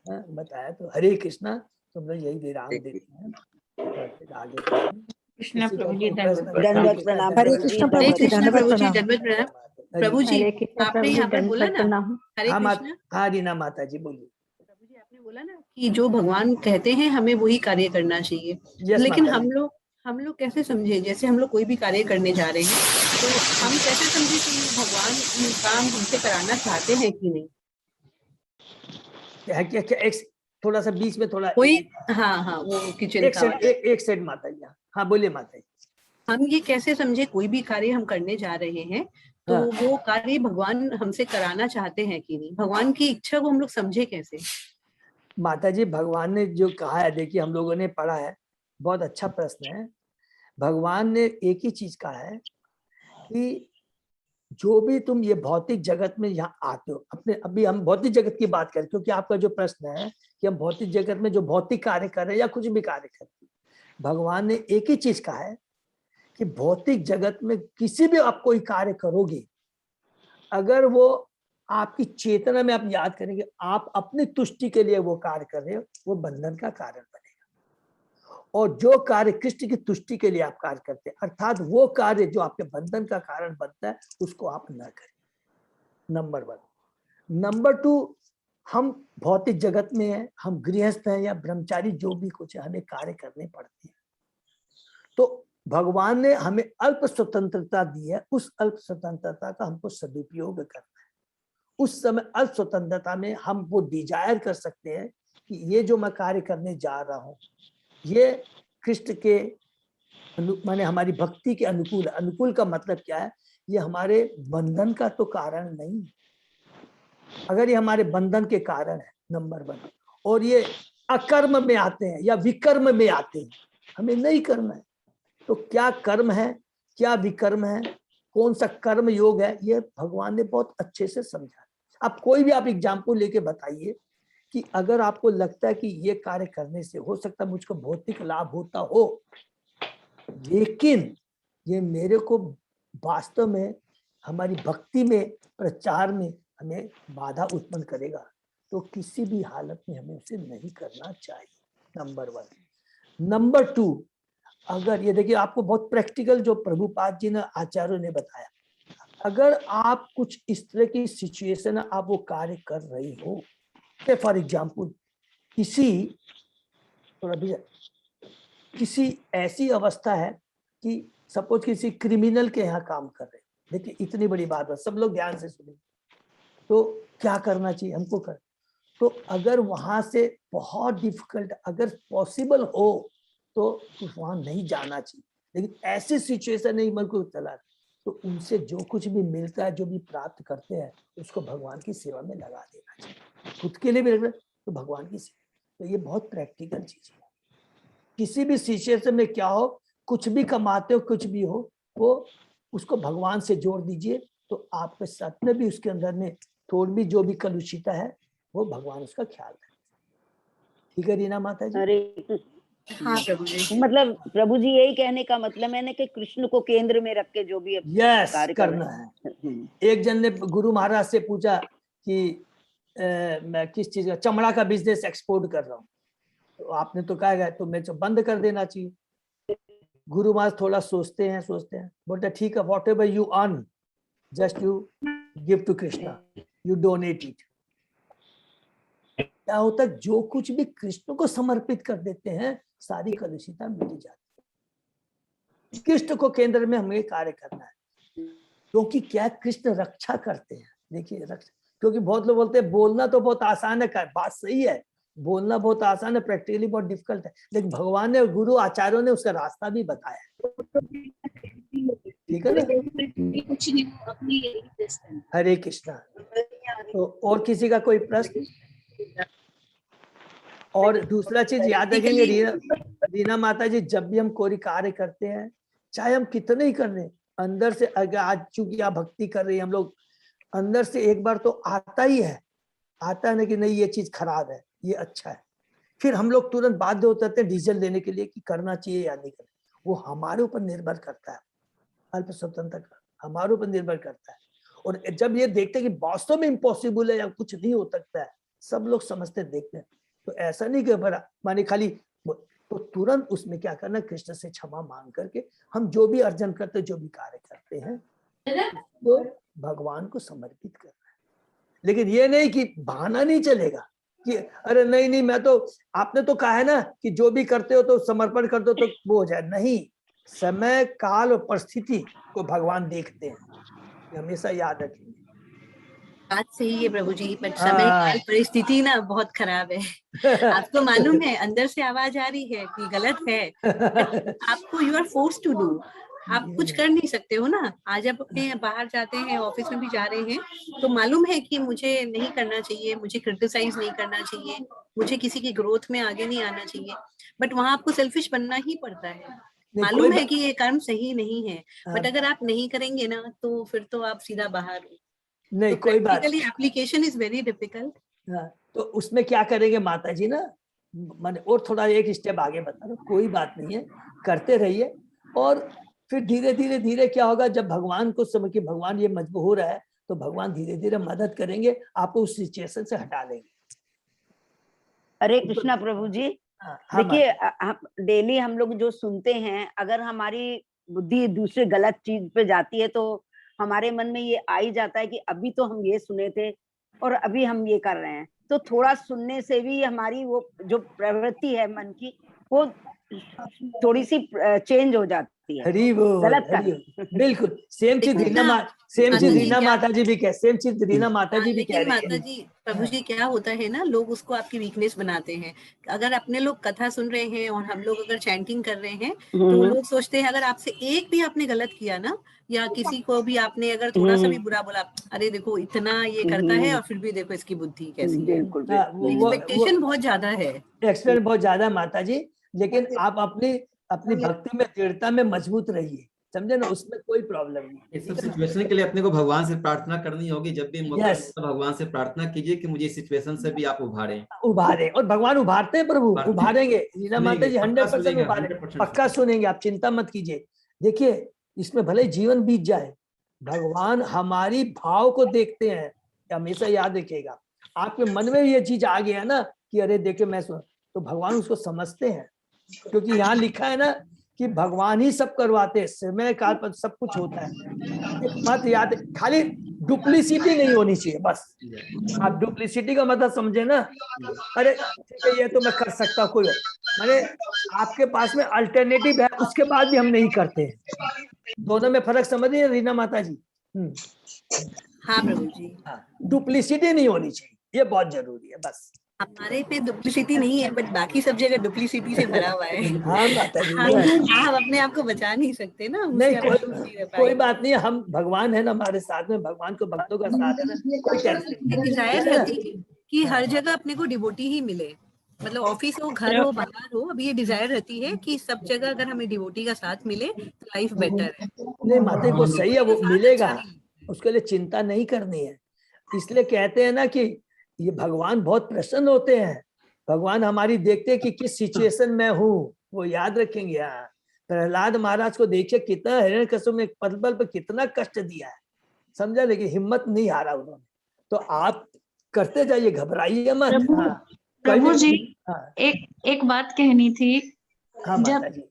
बताया। तो हरे कृष्णा, तुम लोग यही विराम देते हैं और फिर आगे कृष्ण प्रभु जी दंडवत प्रणाम। हरे कृष्ण प्रभु जी, धन्यवाद प्रणाम। प्रभु जी हरे कृष्ण आपने प्रभु जी, यहाँ पर बोला दंडवत ना, प्रणाम। हरे कृष्ण। हाँ रीना माता जी बोलिए। प्रभु जी आपने बोला ना कि जो भगवान कहते हैं हमें वही कार्य करना चाहिए। Yes, लेकिन माता जी। हम लोग कैसे समझे, जैसे हम लोग कोई भी कार्य करने जा रहे हैं तो हम कैसे समझे कि भगवान काम हमसे कराना चाहते हैं कि नहीं? क्या एक थोड़ा सा बीच में थोड़ा कोई हाँ वो किचन एक का सेट एक सेट माता जी। हाँ बोलिए माता जी। हम ये कैसे समझे कोई भी कार्य हम करने जा रहे हैं तो हाँ। वो कार्य भगवान हमसे कराना चाहते हैं कि नहीं, भगवान की इच्छा को हम लोग समझे कैसे? माता जी भगवान ने जो कहा है, देखिए हम लोगों ने पढ़ा है, बहुत अच्छा प्रश्न है। भगवान ने एक ही चीज कहा है कि जो भी तुम ये भौतिक जगत में यहाँ आते हो, अपने अभी हम भौतिक जगत की बात करें क्योंकि आपका जो प्रश्न है कि हम भौतिक जगत में जो भौतिक कार्य कर रहे हैं या कुछ भी कार्य कर रहे हैं, भगवान ने एक ही चीज कहा है कि भौतिक जगत में किसी भी आप कोई कार्य करोगे, अगर वो आपकी चेतना में आप याद करेंगे आप अपनी तुष्टि के लिए वो कार्य कर रहे हो, वो बंधन का कारण बनेगा। और जो कार्य कृष्ण की तुष्टि के लिए आप कार्य करते हैं, अर्थात वो कार्य जो आपके बंधन का कारण बनता है, उसको आप न करें। नंबर 1। नंबर 2, हम भौतिक जगत में हैं, हम गृहस्थ हैं या ब्रह्मचारी, जो भी कुछ है, हमें कार्य करने पड़ते हैं। तो भगवान ने हमें अल्प स्वतंत्रता दी है, उस अल्प स्वतंत्रता का हमको सदुपयोग करना है। उस समय अल्प स्वतंत्रता में हम वो डिजायर कर सकते हैं कि ये जो मैं कार्य करने जा रहा हूँ ये कृष्ण के माने हमारी भक्ति के अनुकूल। अनुकूल का मतलब क्या है, ये हमारे बंधन का तो कारण नहीं। अगर ये हमारे बंधन के कारण है, नंबर 1, और ये अकर्म में आते हैं या विकर्म में आते हैं, हमें नहीं करना है। तो क्या कर्म है, क्या विकर्म है, कौन सा कर्म योग है, ये भगवान ने बहुत अच्छे से समझा। अब कोई भी आप एग्जाम्पल लेके बताइए कि अगर आपको लगता है कि ये कार्य करने से हो सकता है मुझको भौतिक लाभ होता हो, लेकिन ये मेरे को वास्तव में हमारी भक्ति में, प्रचार में हमें बाधा उत्पन्न करेगा, तो किसी भी हालत में हमें उसे नहीं करना चाहिए। नंबर 1। नंबर 2, अगर ये देखिए आपको बहुत प्रैक्टिकल जो प्रभुपाद जी ने, आचार्यों ने बताया, अगर आप कुछ इस तरह की सिचुएशन आप वो कार्य कर रही हो, फॉर एग्जाम्पल किसी ऐसी अवस्था है कि सपोज किसी क्रिमिनल के यहाँ काम कर रहे हैं, देखिए इतनी बड़ी बात है, सब लोग ध्यान से सुनिए, तो क्या करना चाहिए हमको कर, तो अगर वहां से बहुत डिफिकल्ट, अगर पॉसिबल हो तो वहां नहीं जाना चाहिए, लेकिन ऐसी सिचुएशन नहीं मन को चला, तो उनसे जो कुछ भी मिलता है, जो भी प्राप्त करते हैं, उसको भगवान की सेवा में लगा देना चाहिए, खुद के लिए भी रखना तो भगवान की सेवा। तो ये बहुत प्रैक्टिकल चीज है। किसी भी सिचुएशन में क्या हो, कुछ भी कमाते हो, कुछ भी हो, वो उसको भगवान से जोड़ दीजिए, तो आपके साथ में भी उसके अंदर में थोड़ी भी जो भी कलुषिता है, वो भगवान उसका ख्याल रखे। ठीक है रीना माता जी? अरे हाँ प्रभु जी। मतलब प्रभु जी यही कहने का मतलब है ना कि कृष्ण को केंद्र में रख के जो भी यस कार्य करना है। एक जन ने गुरु महाराज से पूछा कि मैं किस चीज का, चमड़ा का बिजनेस एक्सपोर्ट कर रहा हूँ, तो आपने तो कहा तो मैं तो बंद कर देना चाहिए। गुरु महाराज थोड़ा सोचते हैं, बोलते ठीक है, whatever you earn just you give to Krishna, you donate it. क्या होता है, जो कुछ भी कृष्ण को समर्पित कर देते हैं, सारी कलुषिता मिट जाती है। कृष्ण को केंद्र में हमें कार्य करना है, क्योंकि क्या कृष्ण रक्षा करते हैं। देखिए रक्षा, क्योंकि बहुत लोग बोलते हैं बोलना तो बहुत आसान है, बात सही है, बोलना बहुत आसान है, प्रैक्टिकली बहुत डिफिकल्ट है, लेकिन भगवान ने, गुरु आचार्यों ने उसका रास्ता भी बताया। ठीक है ना? हरे कृष्णा। तो और किसी का कोई प्रश्न? और दूसरा चीज याद रखेंगे रीना माता जी, जब भी हम कोई कार्य करते हैं, चाहे हम कितने ही कर रहे हैं, अंदर से, अगर आज चूंकि आप भक्ति कर रही हैं, हम लोग अंदर से एक बार तो आता ही है, आता है ना कि नहीं ये चीज खराब है, ये अच्छा है, फिर हम लोग तुरंत बाध्य होते हैं डिसीजन लेने के लिए कि करना चाहिए या नहीं करना। वो हमारे ऊपर निर्भर करता है, अल्प स्वतंत्रता हमारे ऊपर निर्भर करता है। और जब ये देखते हैं कि वास्तव में इम्पॉसिबल है या कुछ नहीं हो सकता है, सब लोग समझते देखते हैं, तो ऐसा नहीं कि माने खाली, तो तुरंत उसमें क्या करना, कृष्ण से क्षमा मांग करके हम जो भी अर्जन करते, जो भी कार्य करते हैं, तो भगवान को समर्पित करना है। लेकिन ये नहीं कि बहाना नहीं चलेगा कि अरे नहीं मैं तो, आपने तो कहा है ना कि जो भी करते हो तो समर्पण कर दो तो वो हो जाए। नहीं, समय काल और परिस्थिति को भगवान देखते हैं, हमेशा याद रखेंगे। बात सही है प्रभु जी, पर समय काल परिस्थिति ना बहुत खराब है। आपको मालूम है, अंदर से आवाज आ रही है कि गलत है, आपको you are force to do, आप कुछ कर नहीं सकते हो ना। आज आप अपने बाहर जाते हैं, ऑफिस में भी जा रहे हैं, तो मालूम है कि मुझे नहीं करना चाहिए, मुझे क्रिटिसाइज नहीं करना चाहिए, मुझे किसी की ग्रोथ में आगे नहीं आना चाहिए, बट वहां आपको सेल्फिश बनना ही पड़ता है। मालूम है कि ये कर्म सही नहीं है, बट अगर आप नहीं करेंगे ना, तो फिर तो आप सीधा बाहर हो। नहीं तो कोई बात, एप्लीकेशन इज वेरी डिफिकल्ट। तो उसमें क्या करेंगे माता जी ना, मैंने और थोड़ा एक स्टेप आगे बता रहा हूँ, कोई बात नहीं है, करते रहिए, और फिर धीरे धीरे क्या होगा, जब भगवान को समझ के भगवान ये मजबूर हो रहा है, तो भगवान धीरे धीरे मदद करेंगे, आपको उस सिचुएशन से हटा लेंगे। हरे कृष्णा प्रभु जी। देखिए डेली हम लोग जो सुनते हैं, अगर हमारी बुद्धि दूसरे गलत चीज पे जाती है, तो हमारे मन में ये आ ही जाता है कि अभी तो हम ये सुने थे और अभी हम ये कर रहे हैं। तो थोड़ा सुनने से भी हमारी वो जो प्रवृत्ति है मन की, वो थोड़ी सी चेंज हो जाती है। हरी बोल, गलत कर बिल्कुल सेम चीज रीना माता जी भी कह, सेम चीज रीना माता जी भी कह रही है। माता जी, प्रभु जी क्या होता है ना, लोग उसको आपकी वीकनेस बनाते हैं। अगर अपने लोग कथा सुन रहे हैं और हम लोग अगर चैंटिंग कर रहे हैं, तो लोग सोचते हैं अगर आपसे एक भी आपने गलत किया ना, या किसी को भी आपने अगर थोड़ा सा भी बुरा बोला, अरे देखो इतना ये करता है और फिर भी देखो इसकी बुद्धि कैसी है। एक्सपेक्टेशन बहुत ज्यादा है, एक्सपेक्टेशन बहुत ज्यादा है माता जी, लेकिन आप अपनी भक्ति में, दृढ़ता में मजबूत रहिए, समझे ना, उसमें कोई प्रॉब्लम नहीं। इस सब सिचुएशन के लिए अपने को भगवान से प्रार्थना करनी होगी। जब भी मौका Yes. मिले, भगवान से प्रार्थना कीजिए कि मुझे इस सिचुएशन से भी आप उभारें। उभारे, और भगवान उभारते हैं प्रभु, उभारते हैं। उभारेंगे। रीना माता जी सुनेंगे, 100% सुनेंगे, उभारे, 100% पक्का सुनेंगे, आप चिंता मत कीजिए। देखिए इसमें भले जीवन बीत जाए, भगवान हमारी भाव को देखते हैं, हमेशा याद रखिएगा। आपके मन में ये चीज आ गया ना कि अरे देखे मैं सुन, तो भगवान उसको समझते हैं, क्योंकि यहाँ लिखा है ना कि भगवान ही सब करवाते हैं, समय काल पर सब कुछ होता है। एक बात याद, खाली डुप्लीसिटी नहीं होनी चाहिए बस। आप डुप्लीसिटी का मतलब समझे ना, अरे ठीक है ये तो मैं कर सकता हूँ, कोई अरे आपके पास में अल्टरनेटिव है, उसके बाद भी हम नहीं करते हैं। दोनों में फर्क समझिए रीना माता जी। हाँ प्रभु जी, डुप्लीसिटी नहीं होनी चाहिए, ये बहुत जरूरी है बस। हमारे पे डुप्लीसिटी नहीं है, बट बाकी सब जगह डुप्लीसिटी से भरा हुआ है। हाँ माता जी, हम अपने आप को बचा नहीं सकते ना, नहीं उसका कोई बात नहीं, हम भगवान है ना हमारे साथ में, भगवान को भक्तों का साथ है ना, कोई टेंशन नहीं। डिजायर रहती है कि हर जगह अपने को डिवोटी ही मिले, मतलब ऑफिस हो, घर हो, बाहर हो। अब ये डिजायर रहती है कि सब जगह अगर हमें डिवोटी का साथ मिले तो लाइफ बेटर है। नहीं माता जी वो सही है, वो मिलेगा, उसके लिए चिंता नहीं करनी है। इसलिए कहते हैं ना कि ये भगवान बहुत प्रसन्न होते हैं, भगवान हमारी देखते हैं कि किस सिचुएशन में हूँ, वो याद रखेंगे। यहाँ प्रहलाद महाराज को देखिए कितना हिरण्यकश्यप ने पल पल पर कितना कष्ट दिया है, समझा, लेकिन हिम्मत नहीं हारा उन्होंने। तो आप करते जाइए, घबराइए मत। प्रभु जी, एक बात कहनी थी। हाँ जब माता जी,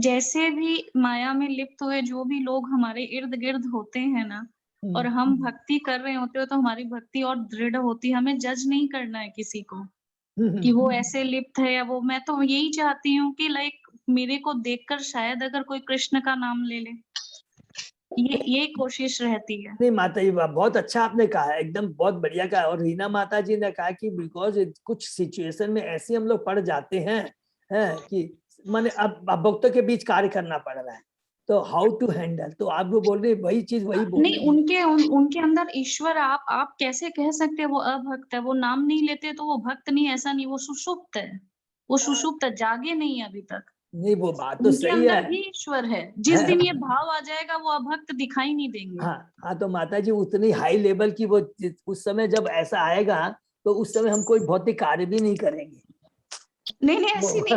जैसे भी माया में लिप्त हुए जो भी लोग हमारे इर्द गिर्द होते हैं ना, और हम भक्ति कर रहे होते हो तो हमारी भक्ति और दृढ़ होती है। हमें जज नहीं करना है किसी को कि वो ऐसे लिप्त है या वो। मैं तो यही चाहती हूँ कि लाइक मेरे को देखकर शायद अगर कोई कृष्ण का नाम ले ले, ये कोशिश रहती है। नहीं माता जी बहुत अच्छा आपने कहा है, एकदम बहुत बढ़िया कहा। और रीना माता जी ने कहा कि बिकॉज कुछ सिचुएशन में ऐसे हम लोग पड़ जाते हैं कि माने अब भक्तों के बीच कार्य करना पड़ रहा है, तो हाउ टू हैंडल, तो आप वो बोल रहे वही चीज वही बोल नहीं, उनके अंदर ईश्वर, आप कैसे कह सकते हैं वो अभक्त है? वो नाम नहीं लेते तो वो भक्त नहीं, ऐसा नहीं, वो सुषुप्त है, वो सुषुप्त है, जागे नहीं है अभी तक। नहीं वो बात तो उनके सही अंदर है। भी ईश्वर है। जिस दिन ये भाव आ जाएगा वो अभक्त दिखाई नहीं देंगे। हाँ तो माता जी उतनी हाई लेवल की वो उस समय जब ऐसा आएगा तो उस समय हम कोई भौतिक कार्य भी नहीं करेंगे। नहीं ऐसी नहीं।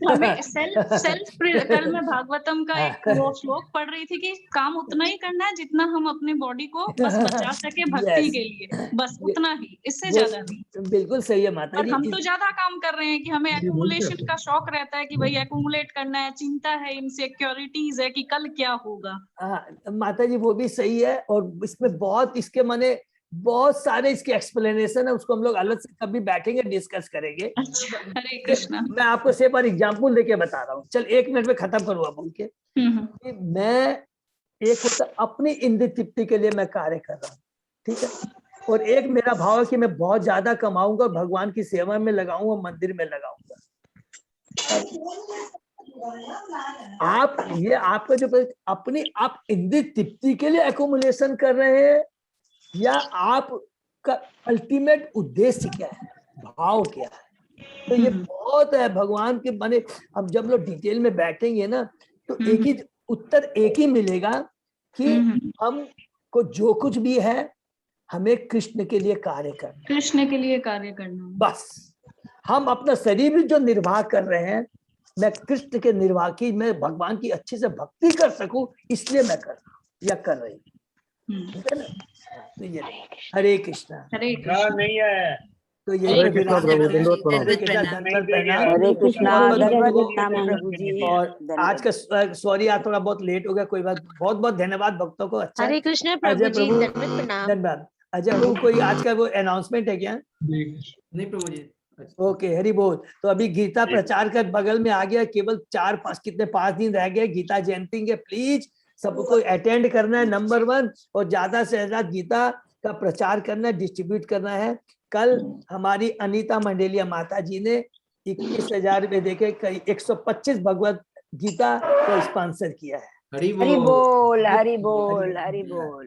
हमें सेल्फ कल मैं भागवतम का एक वो श्लोक पढ़ रही थी कि काम उतना ही करना है जितना हम अपने बॉडी को बस बचा सके भक्ति के लिए, बस उतना ही, इससे ज्यादा नहीं। बिल्कुल सही है माता और जी। हम तो ज्यादा काम कर रहे हैं कि हमें एक्यूमुलेशन का शौक रहता है कि भाई एक्यूमुलेट करना है, चिंता है, इनसिक्योरिटीज है कि कल क्या होगा। माता जी वो भी सही है, और इसमें बहुत इसके माने बहुत सारे इसके एक्सप्लेनेशन है, उसको हम लोग अलग से कभी बैठेंगे डिस्कस करेंगे। अच्छा, हरे कृष्णा। मैं आपको सिर्फ और एग्जाम्पल देके बता रहा हूँ, चल 1 मिनट में खत्म करूँगा बोल के। कि मैं एक होता अपनी इंद्रिय तृप्ति के लिए मैं कार्य कर रहा हूँ, ठीक है, और एक मेरा भाव है कि मैं बहुत ज्यादा कमाऊंगा, भगवान की सेवा में लगाऊंगा, मंदिर में लगाऊंगा। आप ये आपका जो अपनी आप इंद्रिय तृप्ति के लिए एक्युमुलेशन कर रहे हैं या आपका अल्टीमेट उद्देश्य क्या है, भाव क्या है? तो ये बहुत है भगवान के बने। अब जब लोग डिटेल में बैठेंगे ना तो एक ही उत्तर एक ही मिलेगा कि हमको जो कुछ भी है हमें कृष्ण के लिए कार्य करना, कृष्ण के लिए कार्य करना। बस हम अपना शरीर जो निर्वाह कर रहे हैं, मैं कृष्ण के निर्वाह की, मैं भगवान की अच्छे से भक्ति कर सकूं, इसलिए मैं कर रहा हूं या कर रही हूं। तो ये हरे कृष्णा। हरे कृष्णा नहीं है तो ये हरे कृष्णा प्रभु जी। और आज का सॉरी यार थोड़ा बहुत लेट हो गया, कोई बात, बहुत बहुत धन्यवाद भक्तों को। अच्छा हरे कृष्ण प्रभु जी, धन्यवाद। अजय प्रभु कोई आज का वो अनाउंसमेंट है क्या? नहीं प्रभु जी। ओके हरि बोल। तो अभी गीता प्रचार का बगल में आ गया, केवल 5 दिन रह गए गीता जयंती के। प्लीज सबको अटेंड करना है, नंबर 1, और ज्यादा से ज्यादा गीता का प्रचार करना है, डिस्ट्रीब्यूट करना है। कल हमारी अनीता मंडेलिया माता जी ने 21,000 रुपए देके 125 भगवत गीता को स्पॉन्सर किया है। हरि बोल हरि बोल हरि बोल।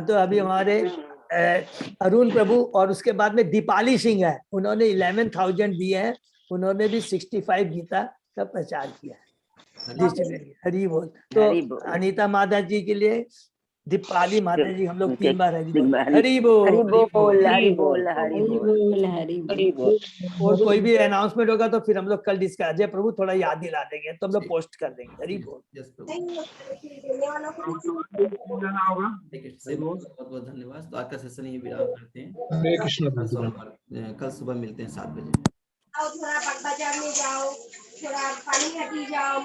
तो अभी हमारे अरुण प्रभु और उसके बाद में दीपाली सिंह है, उन्होंने 11,000 दिए हैं, उन्होंने भी 65 गीता का प्रचार किया है। डिस्ट्रीब्यूट। हरि बोल। तो हरि बोल। अनीता माता जी के लिए, दीपाली माता जी, हम लोग 3 बार हरि बोल। हरि हरि बोल। हरि बोल, हरि हरि बोल, हरि बोल, हरि बोल। और कोई भी अनाउंसमेंट होगा तो फिर हम लोग कल डिस्कस, अजय प्रभु थोड़ा याद दिला देंगे तो हम लोग पोस्ट कर देंगे। हरि बोल। यस प्रभु। ठीक है, बहुत बहुत धन्यवाद। तो आज का सेशन ये विराम करते हैं। हरे कृष्ण कल प्रभु। सोमवार, कल सुबह मिलते हैं 7 बजे। थोड़ा बाजार में जाओ, थोड़ा पानी हटी जाओ।